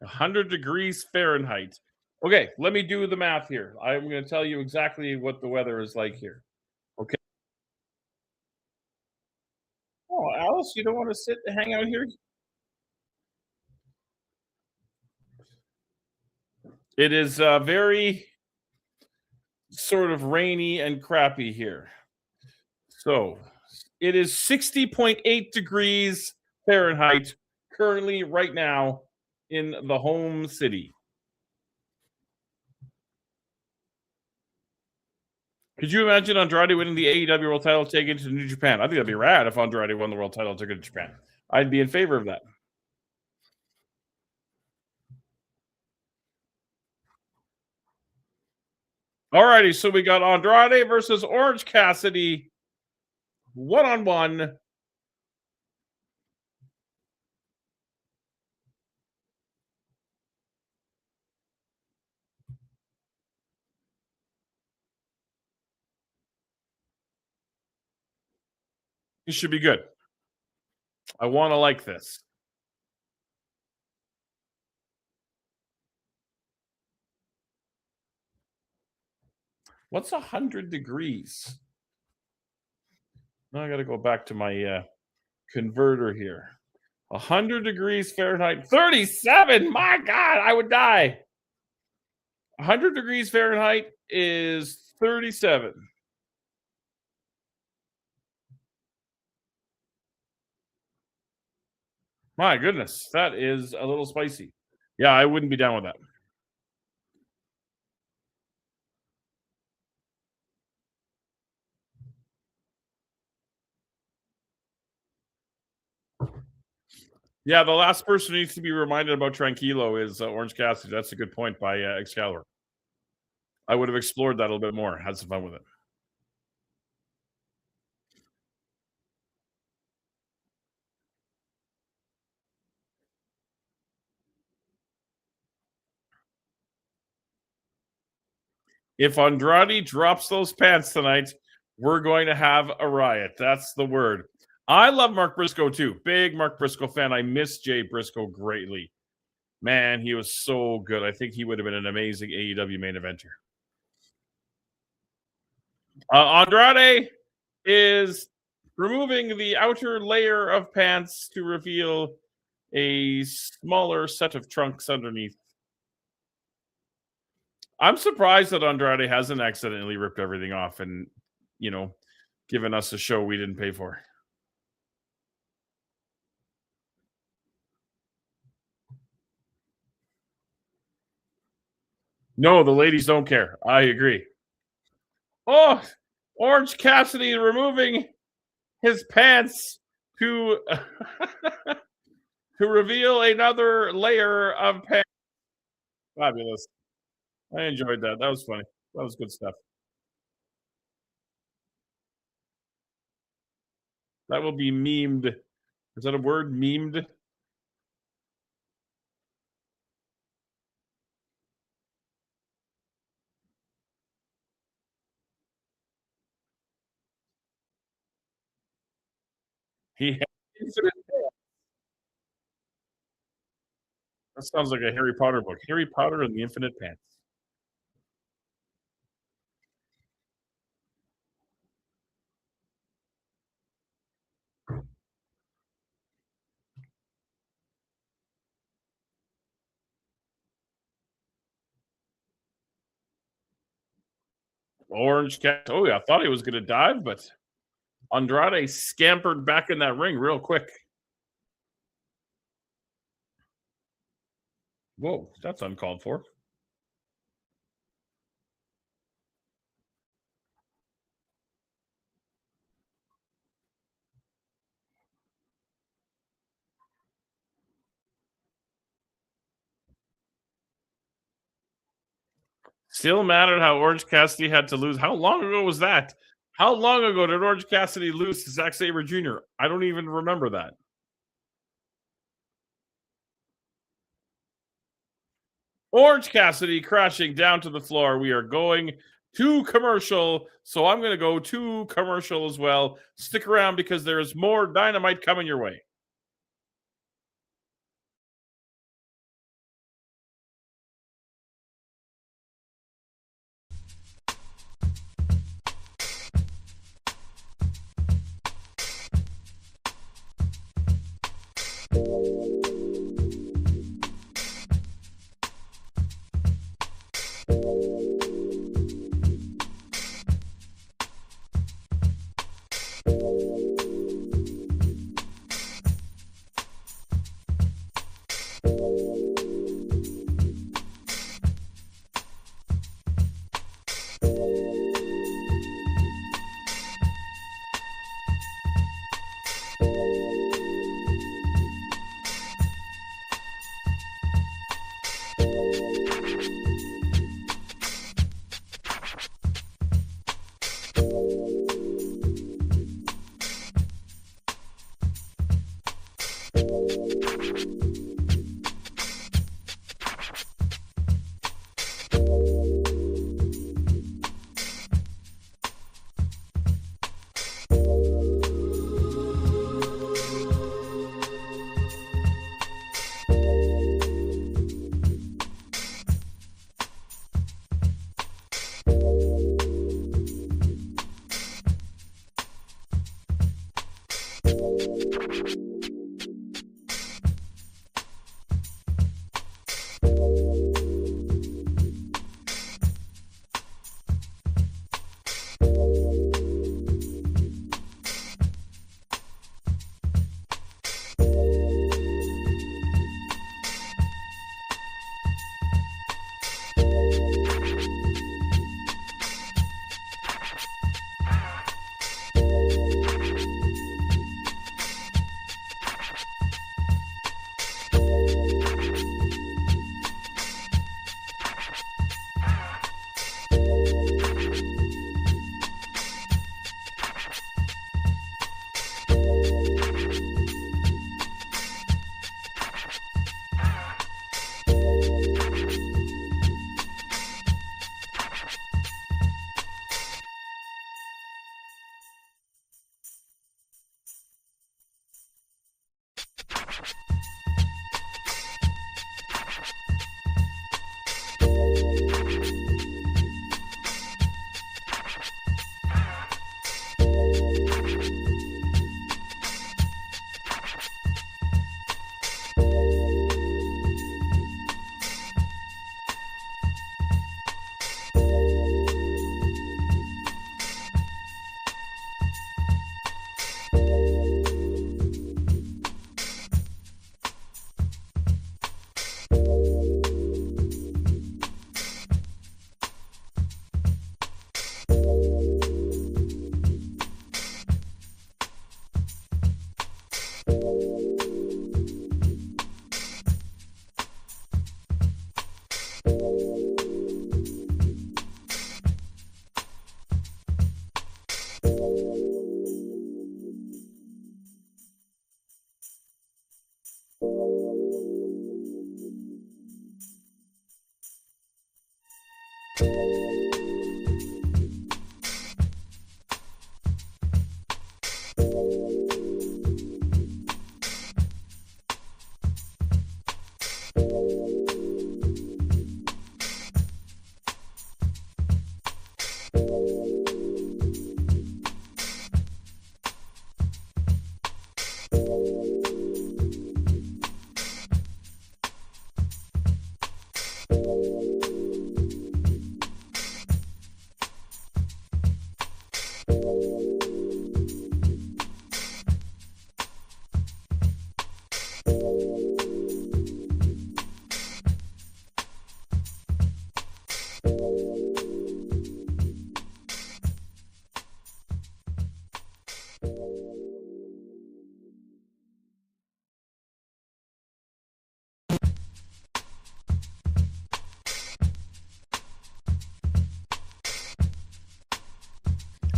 (100°F). Okay, let me do the math here. I'm going to tell you exactly what the weather is like here. Okay. Oh, Alice, you don't want to sit and hang out here? It is very sort of rainy and crappy here. So it is 60.8 degrees Fahrenheit currently right now in the home city. Could you imagine Andrade winning the AEW World Title, taking it to New Japan? I think that'd be rad if Andrade won the World Title, took it to Japan. I'd be in favor of that. Alrighty, so we got Andrade versus Orange Cassidy, 1-on-1. This should be good. I want to like this. What's 100 degrees? Now I got to go back to my converter here. 100 degrees Fahrenheit, 37. My God, I would die. 100 degrees Fahrenheit is 37. My goodness, that is a little spicy. Yeah, I wouldn't be down with that. Yeah, the last person who needs to be reminded about Tranquilo is Orange Cassidy. That's a good point by Excalibur. I would have explored that a little bit more, had some fun with it. If Andrade drops those pants tonight, we're going to have a riot. That's the word. I love Mark Briscoe too. Big Mark Briscoe fan. I miss Jay Briscoe greatly. Man, he was so good. I think he would have been an amazing AEW main eventer. Andrade is removing the outer layer of pants to reveal a smaller set of trunks underneath. I'm surprised that Andrade hasn't accidentally ripped everything off and, given us a show we didn't pay for. No, the ladies don't care. I agree. Oh, Orange Cassidy removing his pants to to reveal another layer of pants. Fabulous. I enjoyed that. That was funny. That was good stuff. That will be memed. Is that a word? Memed? He had infinite pants. That sounds like a Harry Potter book. Harry Potter and the Infinite Pants. Orange Cat. Oh, yeah, I thought he was going to dive, but Andrade scampered back in that ring real quick. Whoa, that's uncalled for. Still mad at how Orange Cassidy had to lose. How long ago was that? How long ago did Orange Cassidy lose to Zack Sabre Jr.? I don't even remember that. Orange Cassidy crashing down to the floor. We are going to commercial, so I'm going to go to commercial as well. Stick around because there is more Dynamite coming your way.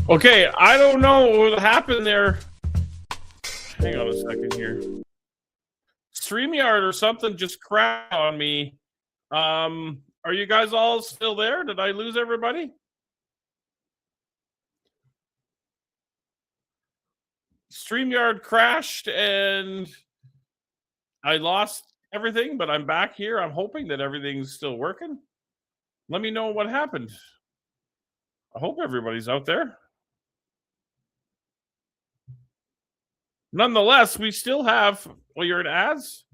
Okay, I don't know what happened there. Hang on a second here. StreamYard or something just crashed on me. Are you guys all still there? Did I lose everybody? StreamYard crashed and I lost everything, but I'm back here. I'm hoping that everything's still working. Let me know what happened. I hope everybody's out there. Nonetheless, we still have. Well, you're in ads.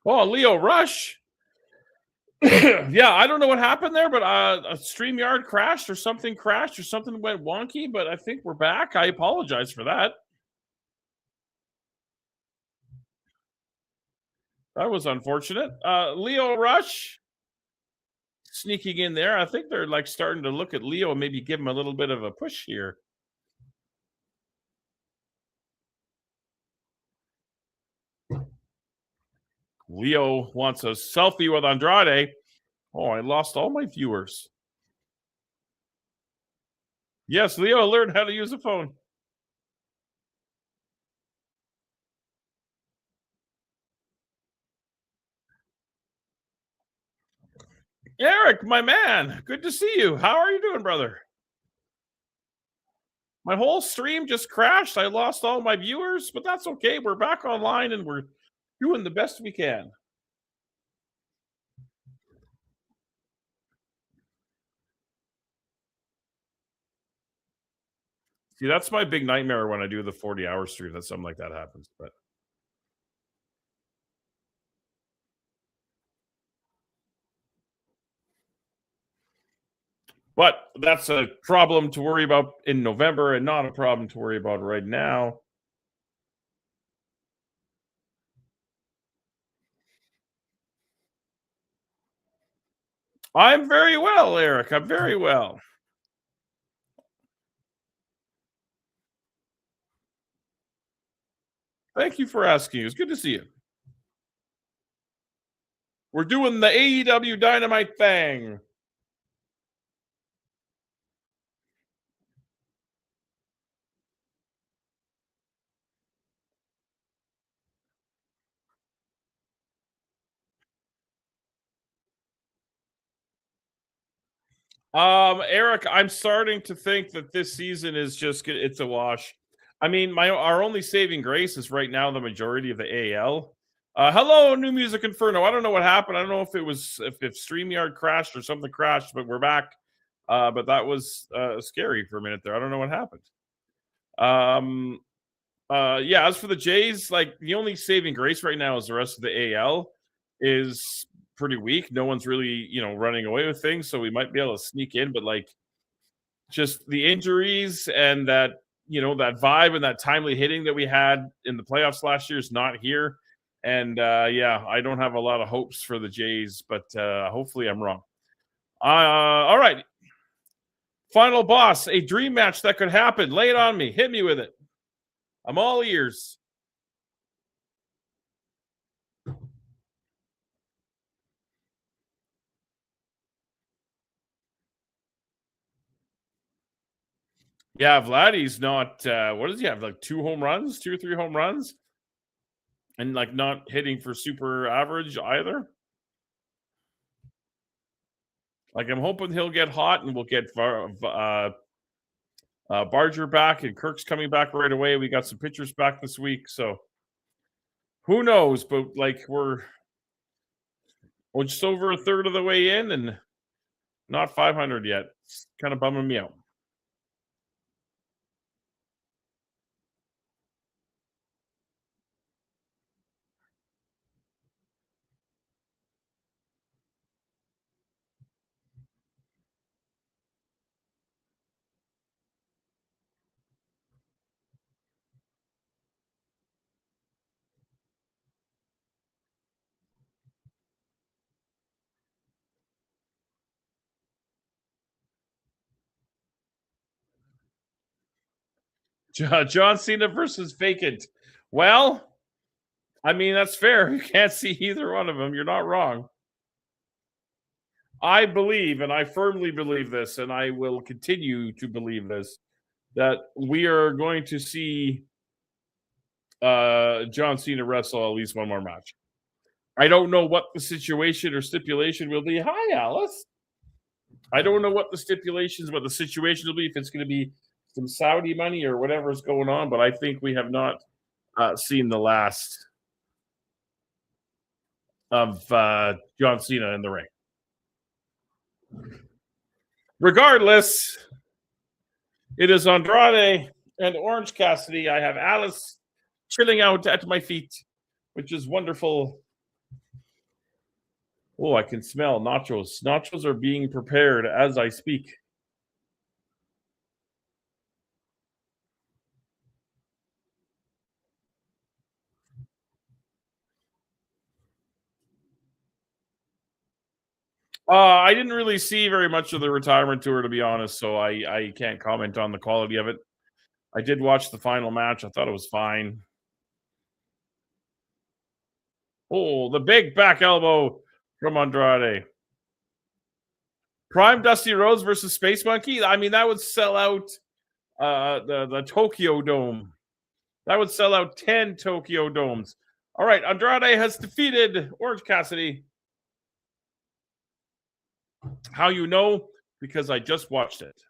Oh, Leo Rush. Yeah, I don't know what happened there, but a StreamYard crashed or something went wonky, but I think we're back. I apologize for that. That was unfortunate. Leo Rush sneaking in there. I think they're like starting to look at Leo and maybe give him a little bit of a push here. Leo wants a selfie with Andrade. Oh, I lost all my viewers. Yes, Leo learned how to use a phone. Eric, my man, good to see you. How are you doing, brother? My whole stream just crashed. I lost all my viewers, but that's okay. We're back online and we're doing the best we can. See, that's my big nightmare when I do the 40-hour stream, that something like that happens. But that's a problem to worry about in November and not a problem to worry about right now. I'm very well, Eric. I'm very well. Thank you for asking. It's good to see you. We're doing the AEW Dynamite thing. Eric, I'm starting to think that this season is just it's a wash. I mean, our only saving grace is right now the majority of the AL. Hello, New Music Inferno. I don't know what happened. I don't know if it was if StreamYard crashed or something crashed, but we're back. But that was scary for a minute there. I don't know what happened. Yeah, as for the Jays, like the only saving grace right now is the rest of the AL is pretty weak. No one's really, running away with things, so we might be able to sneak in, but like just the injuries and that, that vibe and that timely hitting that we had in the playoffs last year is not here. And yeah, I don't have a lot of hopes for the Jays, but hopefully I'm wrong. All right. Final boss, a dream match that could happen. Lay it on me. Hit me with it. I'm all ears. Yeah, Vladdy's not. What does he have? Like 2 or 3 home runs, and like not hitting for super average either. Like I'm hoping he'll get hot and we'll get Barger back and Kirk's coming back right away. We got some pitchers back this week, so who knows? But like we're just over a third of the way in and not 500 yet. It's kind of bumming me out. John Cena versus Vacant. Well, I mean, that's fair. You can't see either one of them. You're not wrong. I believe, and I firmly believe this, and I will continue to believe this, that we are going to see John Cena wrestle at least one more match. I don't know what the situation or stipulation will be. Hi, Alice. I don't know what the stipulations, what the situation will be, if it's going to be some Saudi money or whatever is going on, but I think we have not seen the last of John Cena in the ring. Regardless, it is Andrade and Orange Cassidy. I have Alice chilling out at my feet, which is wonderful. Oh, I can smell nachos. Nachos are being prepared as I speak. I didn't really see very much of the retirement tour, to be honest, so I can't comment on the quality of it. I did watch the final match. I thought it was fine. Oh, the big back elbow from Andrade. Prime Dusty Rhodes versus Space Monkey. I mean, that would sell out the Tokyo Dome. That would sell out 10 Tokyo Domes. All right, Andrade has defeated Orange Cassidy. How you know? Because I just watched it.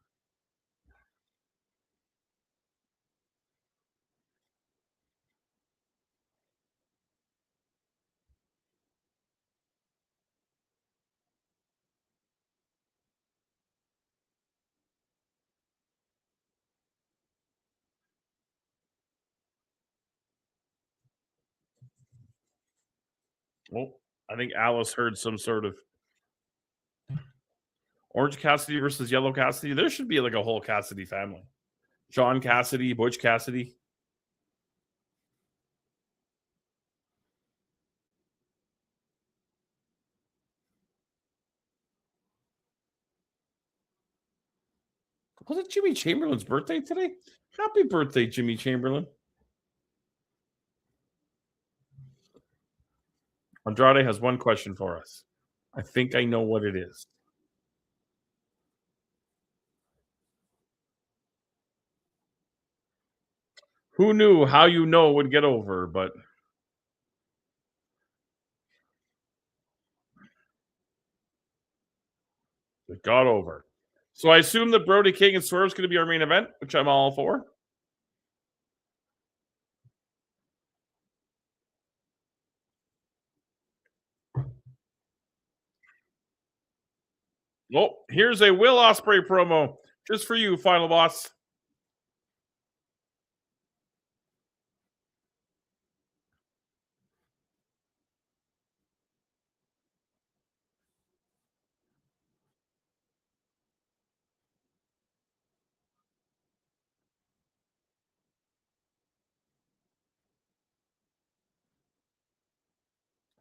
Well, I think Alice heard some sort of Orange Cassidy versus Yellow Cassidy. There should be like a whole Cassidy family. John Cassidy, Butch Cassidy. Was it Jimmy Chamberlain's birthday today? Happy birthday, Jimmy Chamberlain. Andrade has one question for us. I think I know what it is. Who knew How You Know would get over, but it got over. So I assume that Brody King and Swerve is going to be our main event, which I'm all for. Oh, here's a Will Ospreay promo just for you, Final Boss.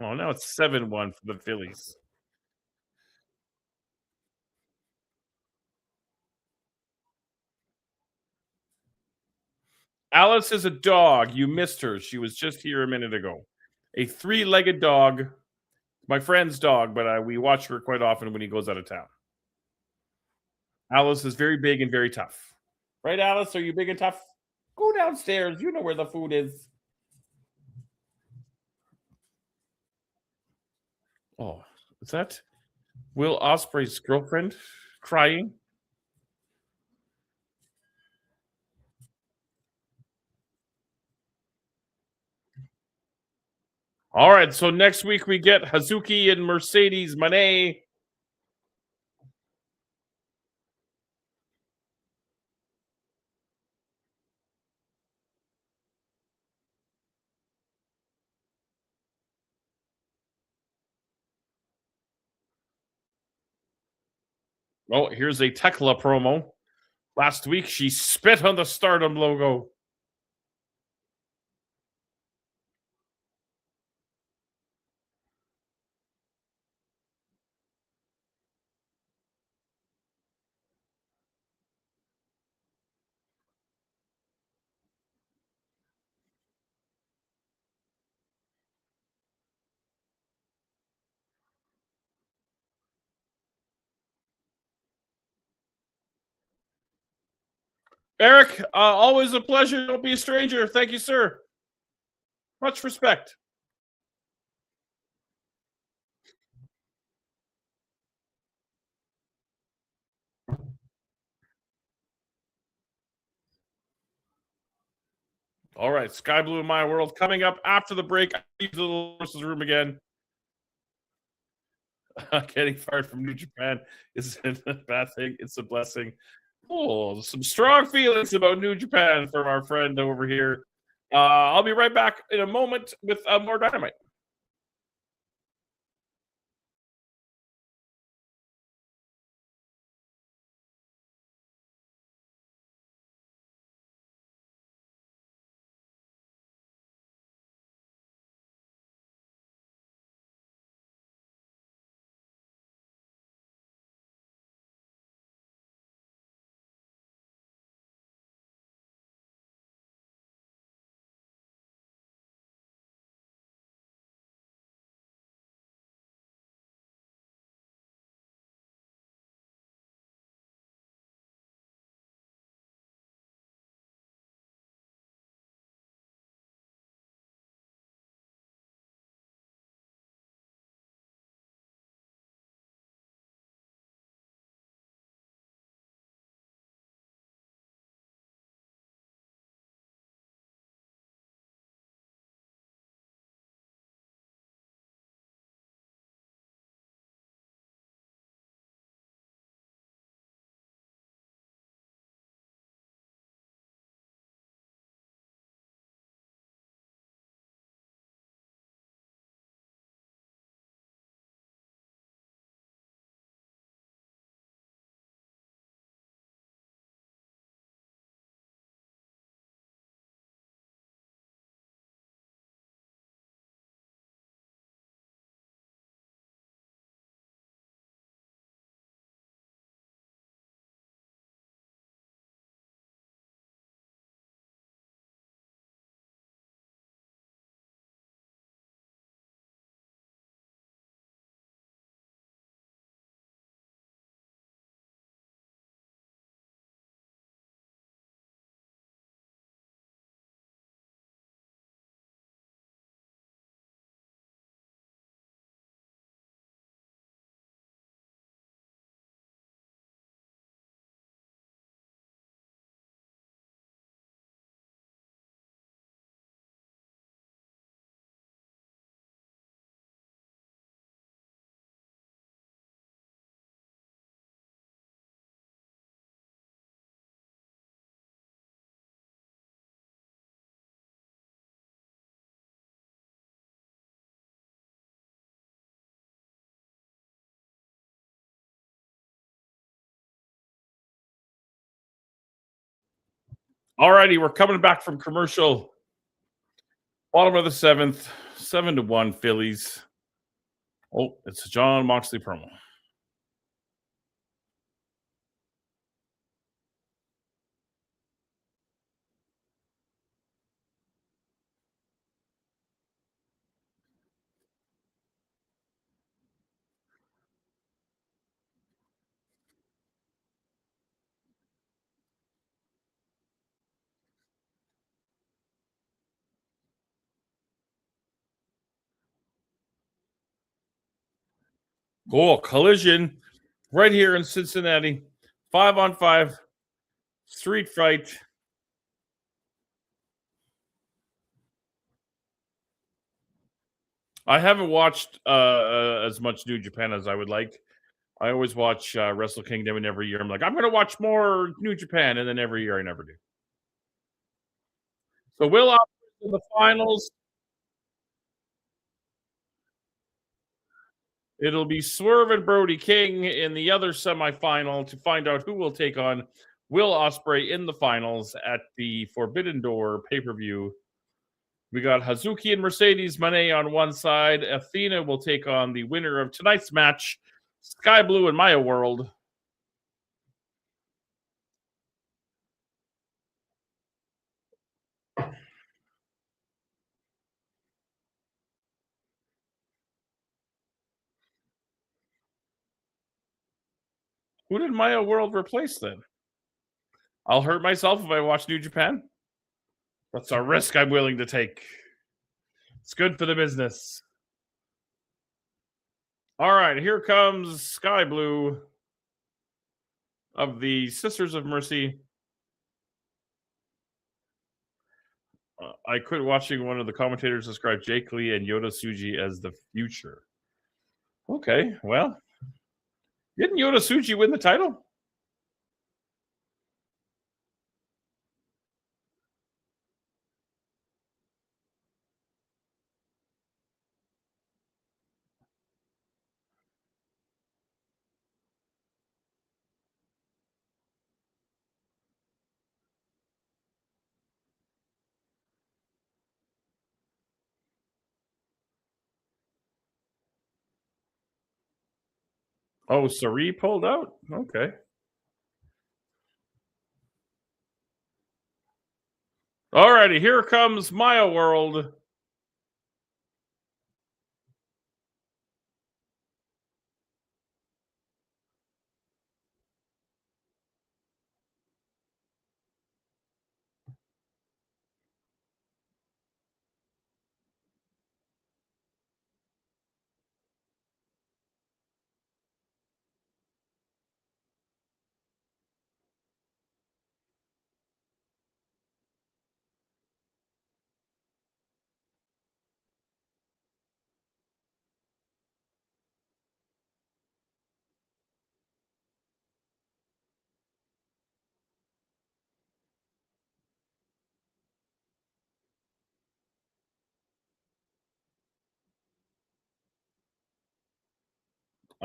Oh, now it's 7-1 for the Phillies. Alice is a dog. You missed her. She was just here a minute ago. A 3-legged dog. My friend's dog, but we watch her quite often when he goes out of town. Alice is very big and very tough. Right, Alice? Are you big and tough? Go downstairs. You know where the food is. Oh, is that Will Ospreay's girlfriend crying? All right, so next week we get Hazuki and Mercedes Moné. Oh, here's a Tekla promo. Last week she spit on the Stardom logo. Eric, always a pleasure. Don't be a stranger. Thank you, sir. Much respect. All right, Sky Blue in My World coming up after the break. I leave the horses room again. Getting fired from New Japan isn't a bad thing. It's a blessing. Oh, some strong feelings about New Japan from our friend over here. I'll be right back in a moment with more Dynamite. Alrighty, we're coming back from commercial. Bottom of the seventh, 7-1 Phillies. Oh, it's a John Moxley promo. Oh, collision right here in Cincinnati. 5-on-5 street fight. I haven't watched as much New Japan as I would like. I always watch Wrestle Kingdom, and every year I'm like, I'm going to watch more New Japan, and then every year I never do. So Will Ospreay in the finals. It'll be Swerve and Brody King in the other semifinal to find out who will take on Will Ospreay in the finals at the Forbidden Door pay-per-view. We got Hazuki and Mercedes Moné on one side. Athena will take on the winner of tonight's match, Sky Blue and Maya World. Who did Maya World replace then? I'll hurt myself if I watch New Japan. That's a risk I'm willing to take. It's good for the business. All right, here comes Sky Blue of the Sisters of Mercy. I quit watching one of the commentators describe Jake Lee and Yoda Tsuji as the future. Okay, well, didn't Yoda Tsuji win the title? Oh, Sari pulled out? Okay. All righty, here comes Maya World.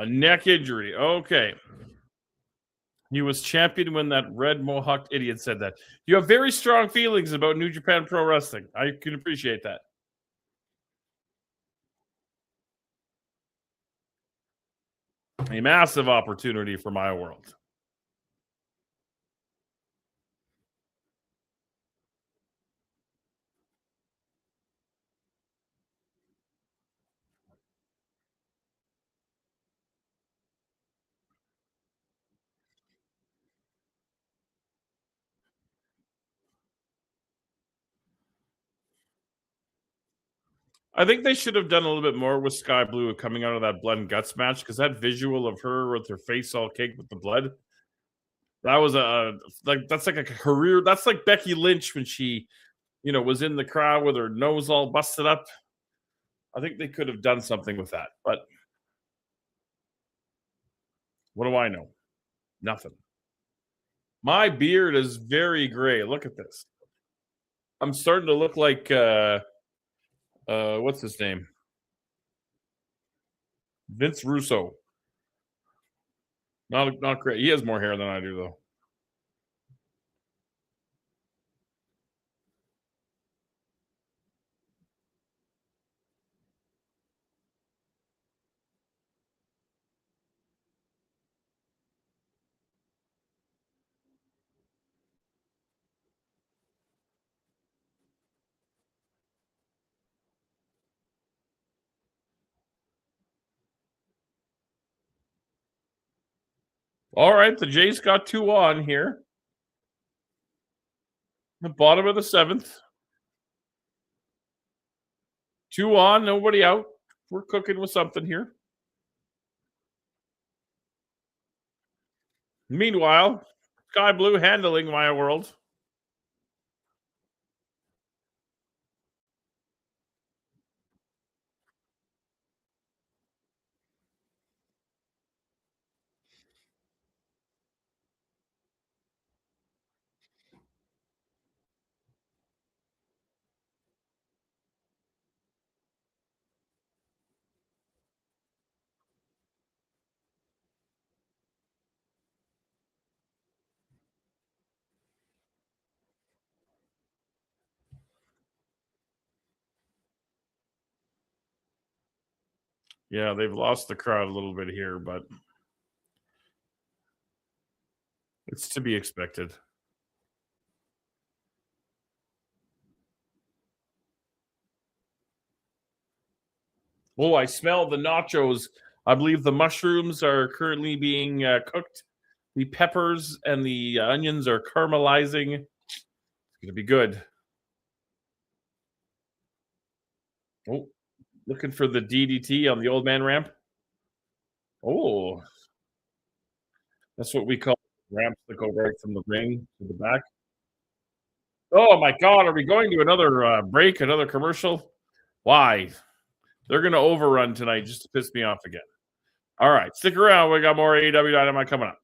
A neck injury. Okay. He was champion when that red mohawked idiot said that. You have very strong feelings about New Japan Pro Wrestling. I can appreciate that. A massive opportunity for Maya World. I think they should have done a little bit more with Sky Blue coming out of that blood and guts match, because that visual of her with her face all caked with the blood, that was that's like a career. That's like Becky Lynch when she, was in the crowd with her nose all busted up. I think they could have done something with that, but what do I know? Nothing. My beard is very gray. Look at this. I'm starting to look like what's his name? Vince Russo. Not great. He has more hair than I do, though. All right, the Jays got 2 on here. The bottom of the 7th. 2 on, nobody out. We're cooking with something here. Meanwhile, Sky Blue handling my world. Yeah, they've lost the crowd a little bit here, but it's to be expected. Oh, I smell the nachos. I believe the mushrooms are currently being cooked. The peppers and the onions are caramelizing. It's going to be good. Oh, looking for the DDT on the old man ramp. Oh, that's what we call ramps that go right from the ring to the back. Oh my God, are we going to another break, another commercial? Why? They're going to overrun tonight just to piss me off again. All right, stick around. We got more AEW Dynamite coming up.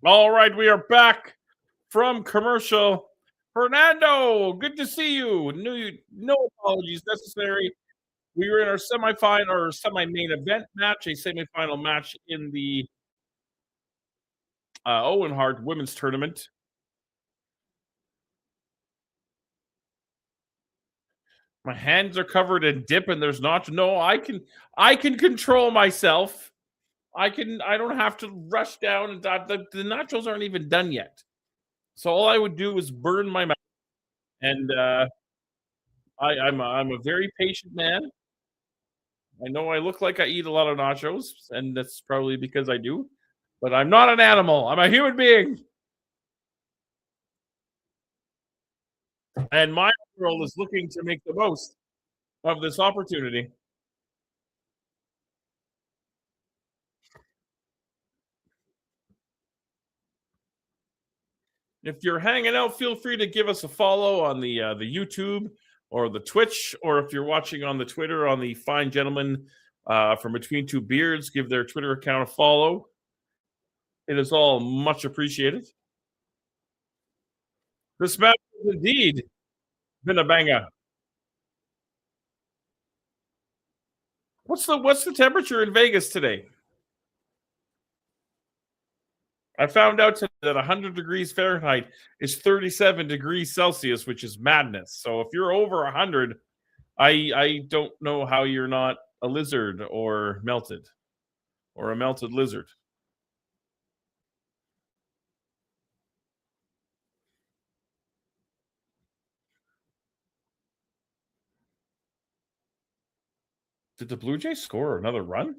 All right, we are back from commercial. Fernando, good to see you. No apologies necessary. We were in our semifinal or semi-main event match, a semifinal match in the Owen Hart Women's Tournament. My hands are covered in dip, and there's not. No, I can control myself. I don't have to rush down, and the nachos aren't even done yet. So all I would do is burn my mouth, and I'm a very patient man. I know I look like I eat a lot of nachos, and that's probably because I do. But I'm not an animal. I'm a human being. And my world is looking to make the most of this opportunity. If you're hanging out, feel free to give us a follow on the YouTube or the Twitch, or if you're watching on the Twitter, on the fine gentleman from Between Two Beards, give their Twitter account a follow. It is all much appreciated. This match has indeed been a banger. What's the temperature in Vegas today? I found out today that 100 degrees Fahrenheit is 37 degrees Celsius, which is madness. So if you're over 100, I don't know how you're not a lizard or melted, or a melted lizard. Did the Blue Jays score another run?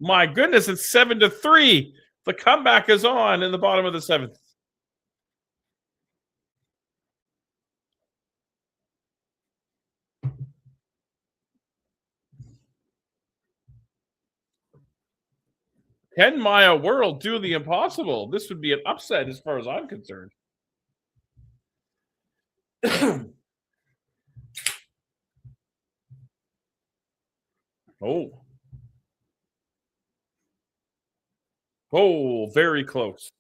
My goodness, it's 7-3. The comeback is on in the bottom of the seventh. Can Maya World do the impossible? This would be an upset as far as I'm concerned. Oh. Oh, very close.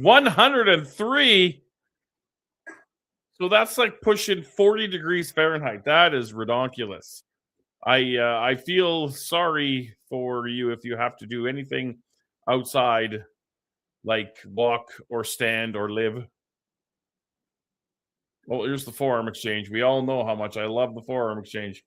$103. So that's like pushing 40 degrees Fahrenheit. That is redonkulous. I feel sorry for you if you have to do anything outside, like walk or stand or live. Oh, here's the forearm exchange. We all know how much I love the forearm exchange.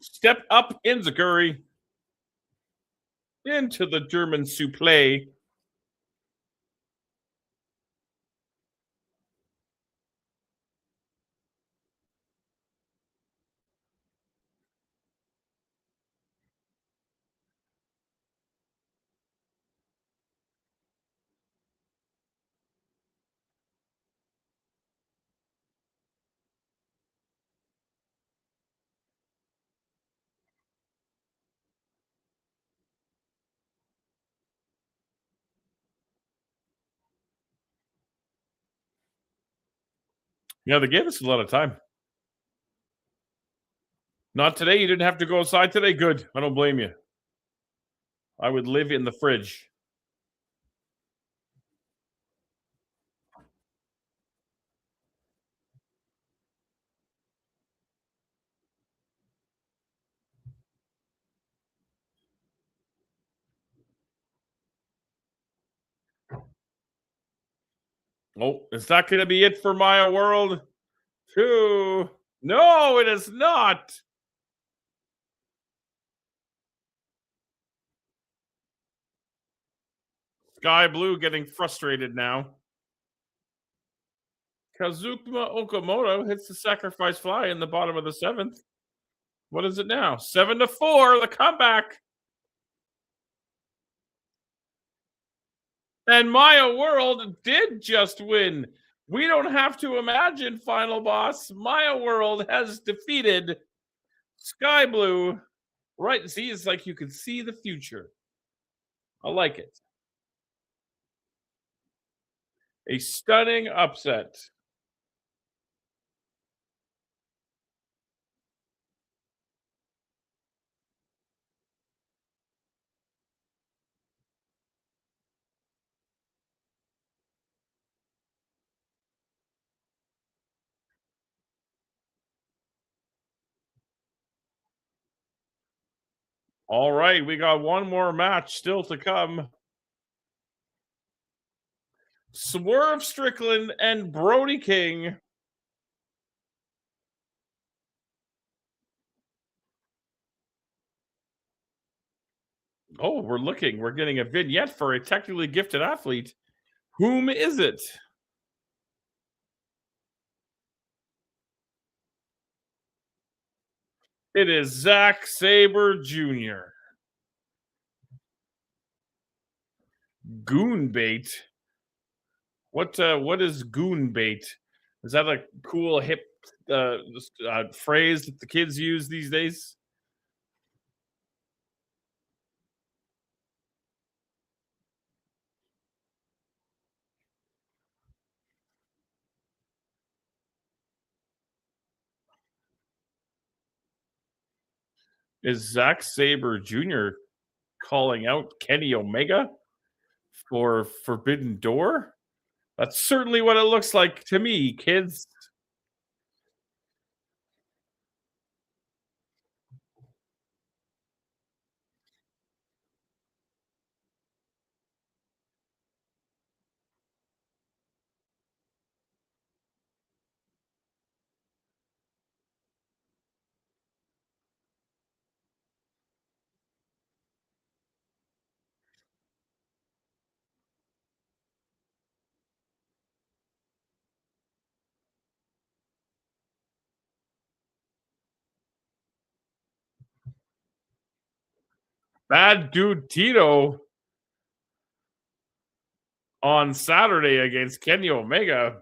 Step up Inzaguri into the German suplex. Yeah, they gave us a lot of time. Not today. You didn't have to go outside today. Good. I don't blame you. I would live in the fridge. Oh, is that going to be it for Maya World 2? No, it is not. Sky Blue getting frustrated now. Kazuma Okamoto hits the sacrifice fly in the bottom of the seventh. What is it now? 7-4, the comeback. And Maya World did just win. We don't have to imagine, Final Boss. Maya World has defeated Sky Blue. Right, see, it's like you can see the future. I like it. A stunning upset. All right, we got one more match still to come. Swerve Strickland and Brody King. Oh, we're looking. We're getting a vignette for a technically gifted athlete. Whom is it? It is Zack Sabre Jr. Goon bait. What is goon bait? Is that a cool hip phrase that the kids use these days? Is Zack Sabre Jr. calling out Kenny Omega for Forbidden Door? That's certainly what it looks like to me, kids. Bad dude Tito on Saturday against Kenny Omega.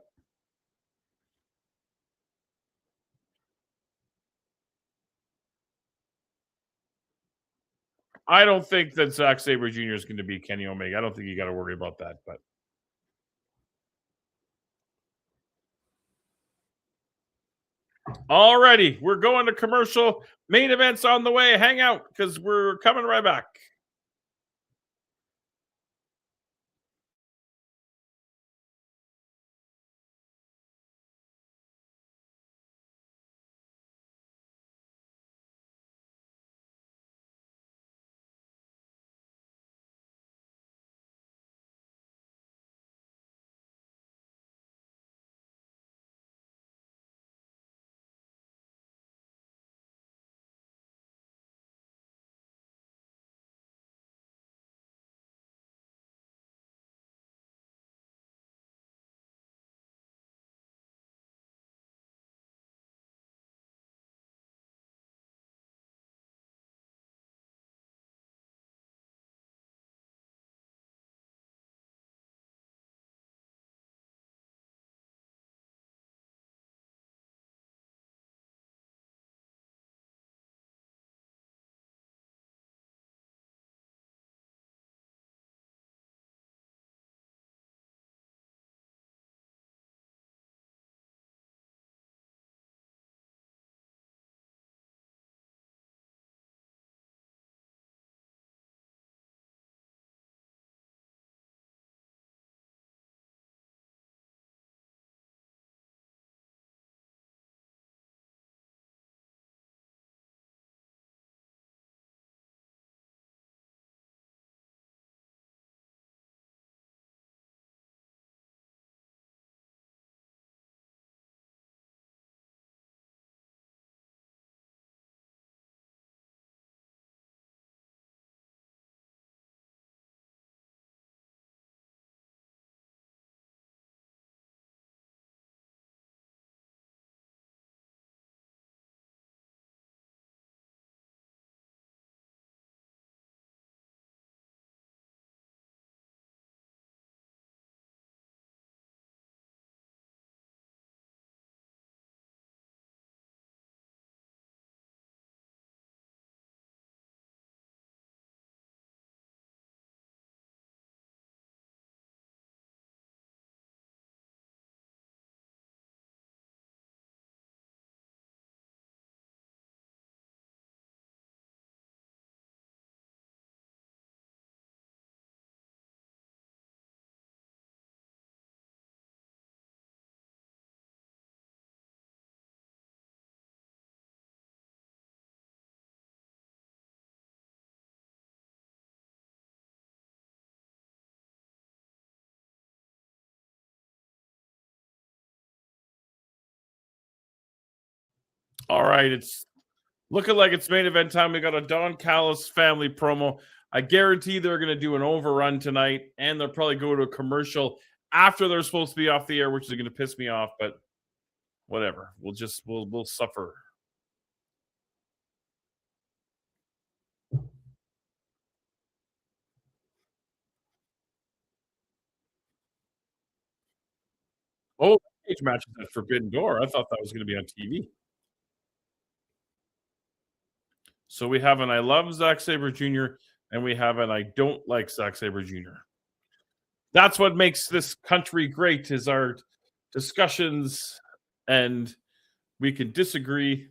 I don't think that Zack Sabre Jr. is going to be Kenny Omega. I don't think you got to worry about that. But alrighty, we're going to commercial. Main events on the way. Hang out because we're coming right back. All right, it's looking like it's main event time. We got a Don Callis family promo. I guarantee they're going to do an overrun tonight, and they'll probably go to a commercial after they're supposed to be off the air, which is going to piss me off. But whatever, we'll suffer. Oh, cage matches at Forbidden Door. I thought that was going to be on TV. So we have an I love Zack Sabre Jr. and we have an I don't like Zack Sabre Jr. That's what makes this country great is our discussions, and we can disagree.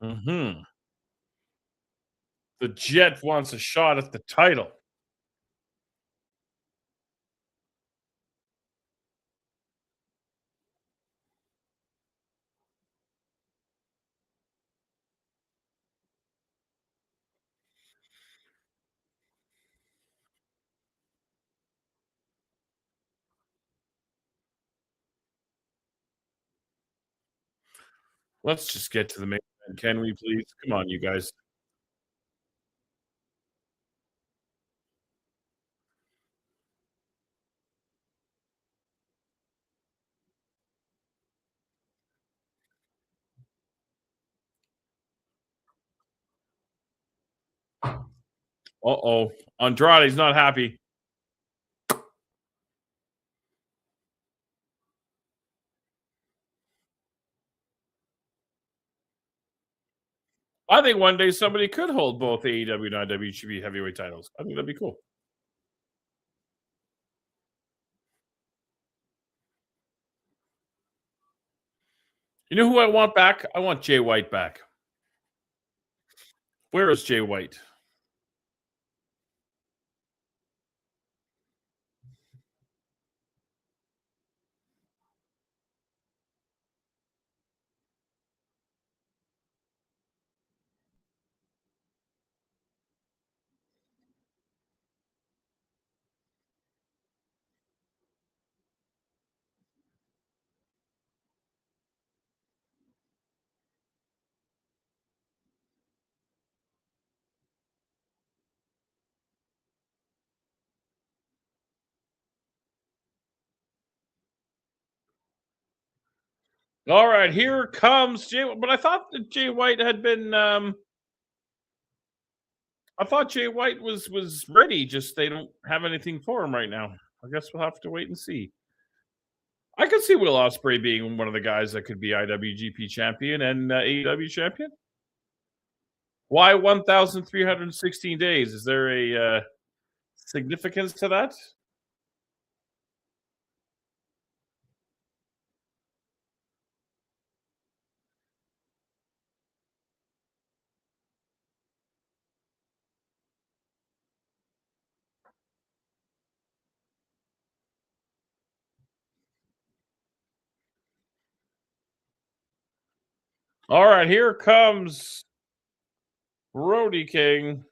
Mm-hmm. The Jet wants a shot at the title. Let's just get to the main event, can we please? Come on, you guys. Uh-oh. Andrade's not happy. I think one day somebody could hold both AEW and IWGP heavyweight titles. I think that'd be cool. You know who I want back? I want Jay White back. Where is Jay White? All right, here comes Jay. But I thought that Jay White had been. I thought Jay White was ready. Just they don't have anything for him right now. I guess we'll have to wait and see. I could see Will Ospreay being one of the guys that could be IWGP champion and AEW champion. Why 1,316 days? Is there a significance to that? All right, here comes Brody King.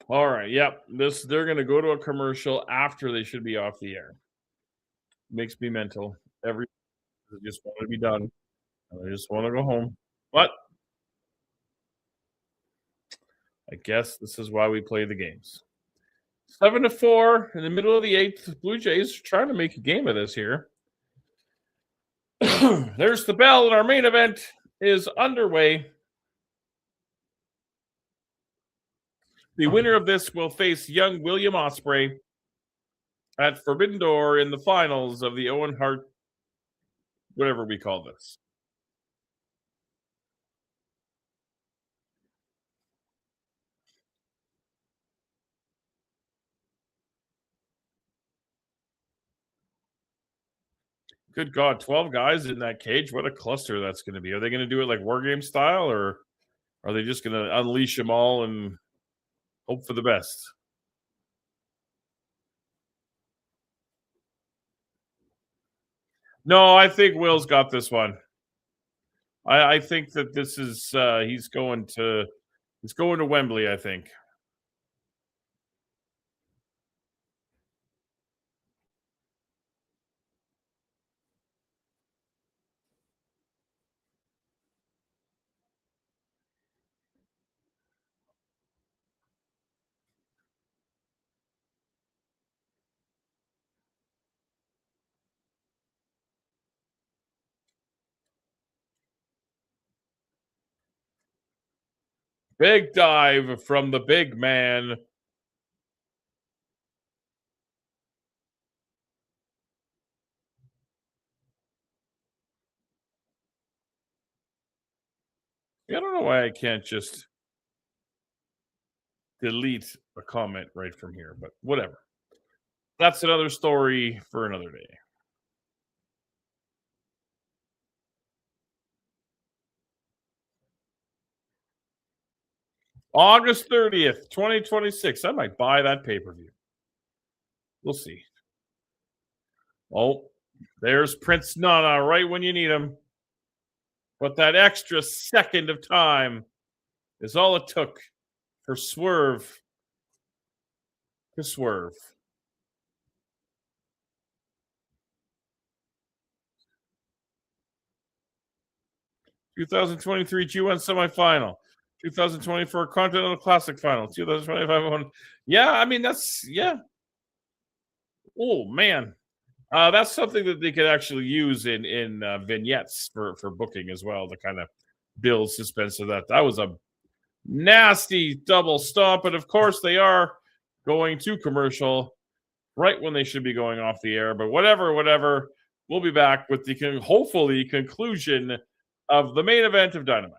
All right, yep. They're gonna go to a commercial after they should be off the air. Makes me mental. I just want to be done. I just want to go home. But I guess this is why we play the games. 7-4 in the middle of the eighth. Blue Jays are trying to make a game of this here. There's the bell, and our main event is underway. The winner of this will face young William Ospreay at Forbidden Door in the finals of the Owen Hart, whatever we call this. Good God, 12 guys in that cage. What a cluster that's going to be. Are they going to do it like War Game style, or are they just going to unleash them all and hope for the best? No, I think Will's got this one. I think that this is he's going to Wembley, I think. Big dive from the big man. I don't know why I can't just delete a comment right from here, but whatever. That's another story for another day. August 30th, 2026. I might buy that pay-per-view. We'll see. Oh, there's Prince Nana right when you need him. But that extra second of time is all it took for Swerve to swerve. $2023 G1 semifinal. 2024 Continental Classic final. 2025 one. Yeah, I mean yeah. Oh man, that's something that they could actually use in vignettes for booking as well to kind of build suspense of that. That was a nasty double stomp, and of course they are going to commercial right when they should be going off the air. But whatever. We'll be back with the hopefully conclusion of the main event of Dynamite.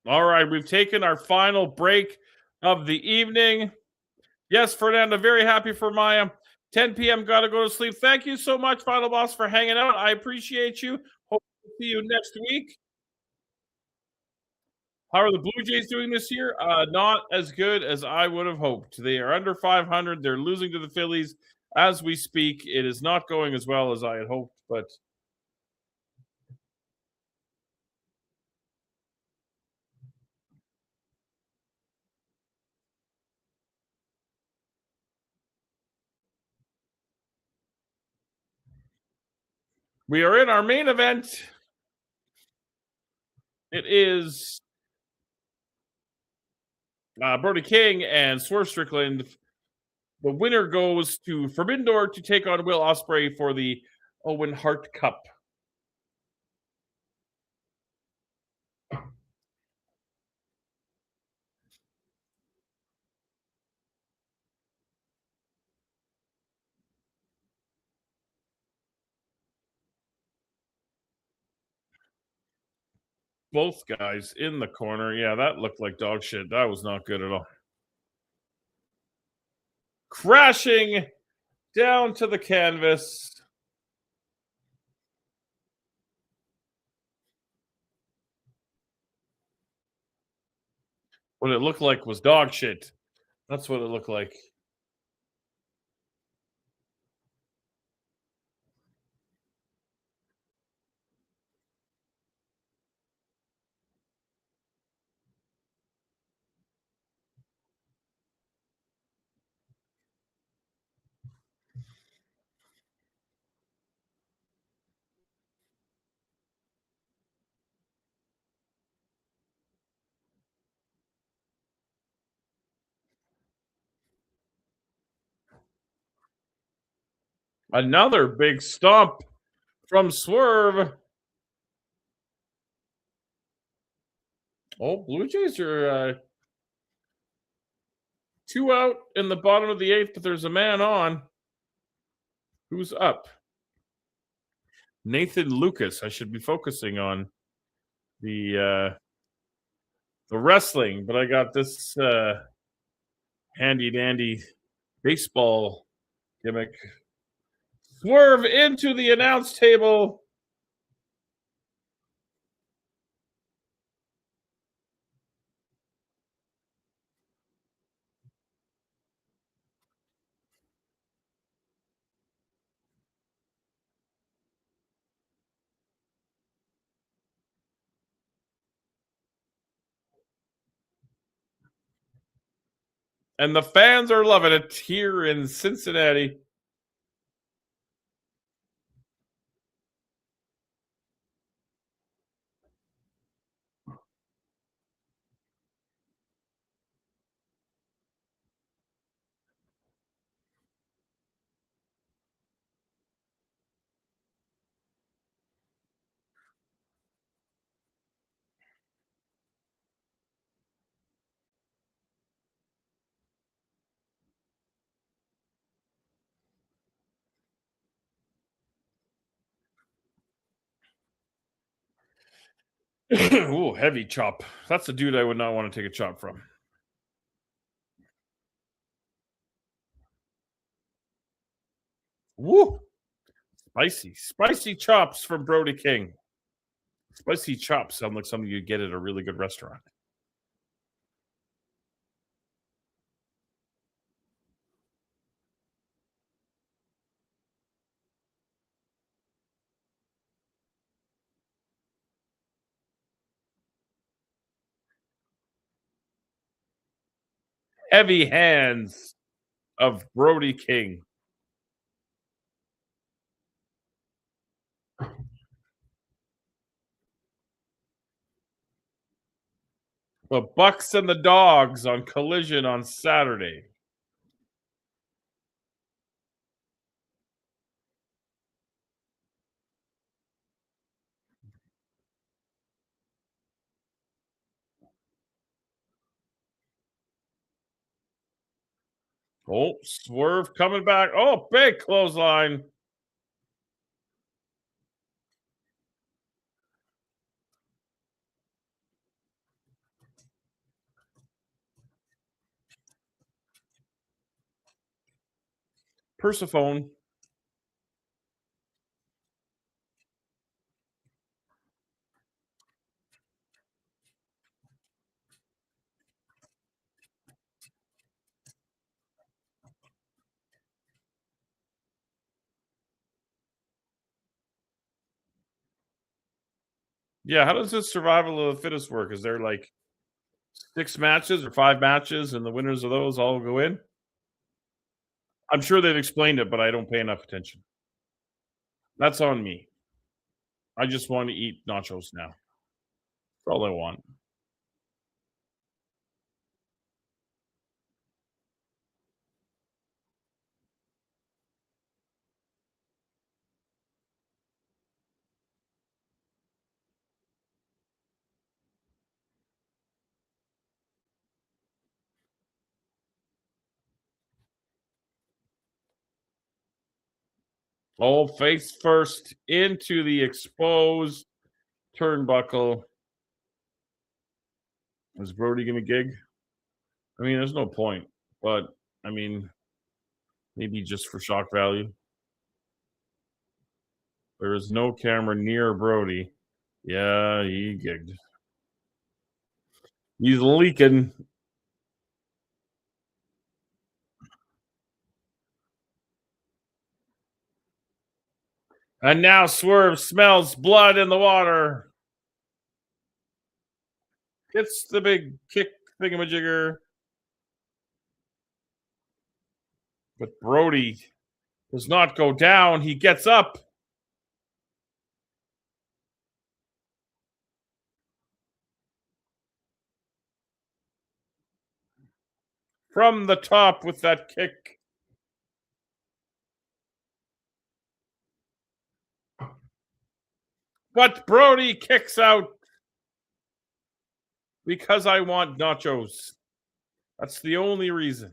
All right, we've taken our final break of the evening. Yes, Fernanda, very happy for Maya. 10 p.m. Gotta go to sleep. Thank you so much, Final Boss, for hanging out. I appreciate you. Hope to see you next week. How are the Blue Jays doing this year? Not as good as I would have hoped. They are under 500. They're losing to the Phillies as we speak. It is not going as well as I had hoped, but we are in our main event. It is Brody King and Swerve Strickland. The winner goes to Forbidden Door to take on Will Ospreay for the Owen Hart Cup. Both guys in the corner. Yeah, that looked like dog shit. That was not good at all. Crashing down to the canvas. What it looked like was dog shit. That's what it looked like. Another big stomp from Swerve. Oh, Blue Jays are 2 out in the bottom of the 8th, but there's a man on. Who's up? Nathan Lucas. I should be focusing on the wrestling, but I got this handy dandy baseball gimmick. Swerve into the announce table. And the fans are loving it here in Cincinnati. Ooh, heavy chop. That's a dude I would not want to take a chop from. Woo! Spicy chops from Brody King. Spicy chops sound like something you'd get at a really good restaurant. Heavy hands of Brody King. The Bucks and the Dogs on Collision on Saturday. Oh, Swerve coming back. Oh, big clothesline. Persephone. Yeah, how does this survival of the fittest work? Is there like 6 matches or 5 matches, and the winners of those all go in? I'm sure they've explained it, but I don't pay enough attention. That's on me. I just want to eat nachos now. That's all I want. Oh, face first into the exposed turnbuckle. Is Brody going to gig? I mean, there's no point, but I mean, maybe just for shock value. There is no camera near Brody. Yeah, he gigged. He's leaking. And now Swerve smells blood in the water. Gets the big kick thingamajigger. But Brody does not go down. He gets up. From the top with that kick. But Brody kicks out because I want nachos. That's the only reason.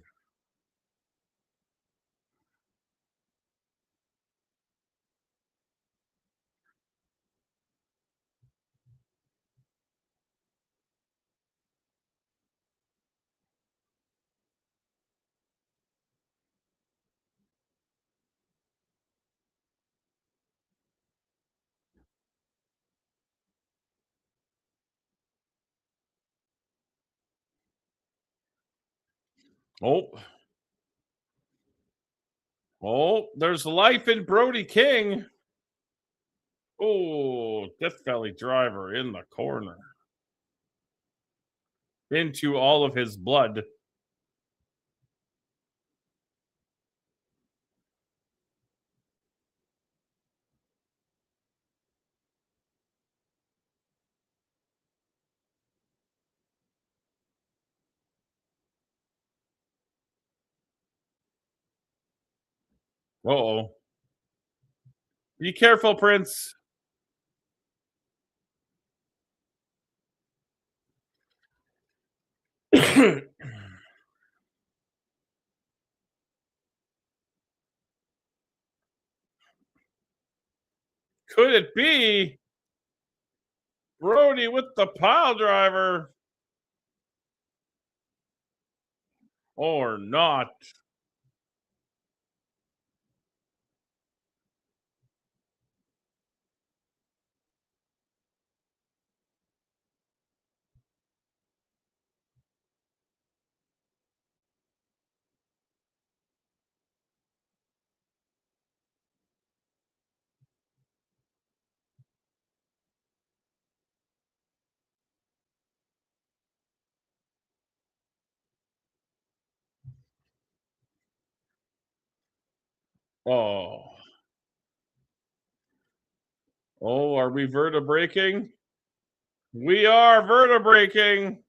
Oh. Oh, there's life in Brody King. Oh, Death Valley Driver in the corner. Into all of his blood. Uh-oh. Be careful, Prince. Could it be Brody with the pile driver? Or not? Oh. Oh, are we vertebraking? We are vertebraking.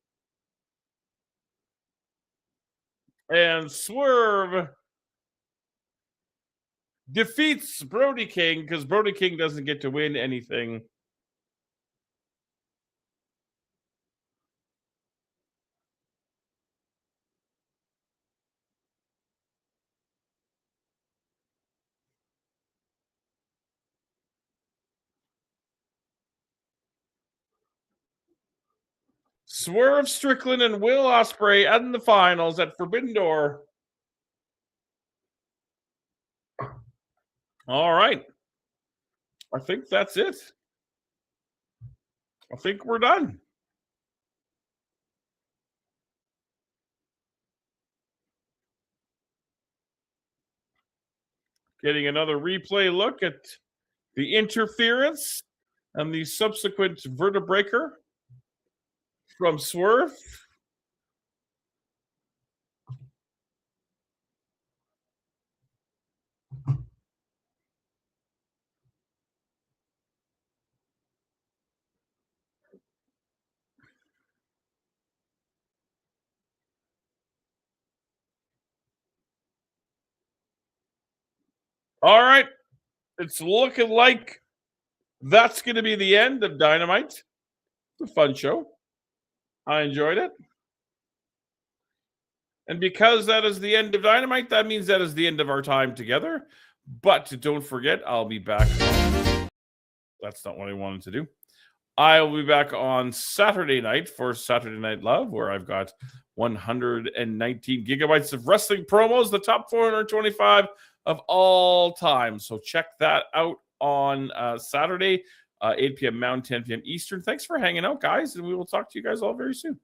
And Swerve defeats Brody King because Brody King doesn't get to win anything. Swerve Strickland and Will Ospreay in the finals at Forbidden Door. All right. I think that's it. I think we're done. Getting another replay look at the interference and the subsequent vertebreaker from Swerve. All right. It's looking like that's going to be the end of Dynamite. It's a fun show. I enjoyed it. And because that is the end of Dynamite, that means that is the end of our time together. But don't forget, I'll be back. That's not what I wanted to do. I'll be back on Saturday night for Saturday Night Love, where I've got 119 gigabytes of wrestling promos, the top 425 of all time. So check that out on Saturday, 8 p.m. Mountain, 10 p.m. Eastern. Thanks for hanging out, guys, and we will talk to you guys all very soon.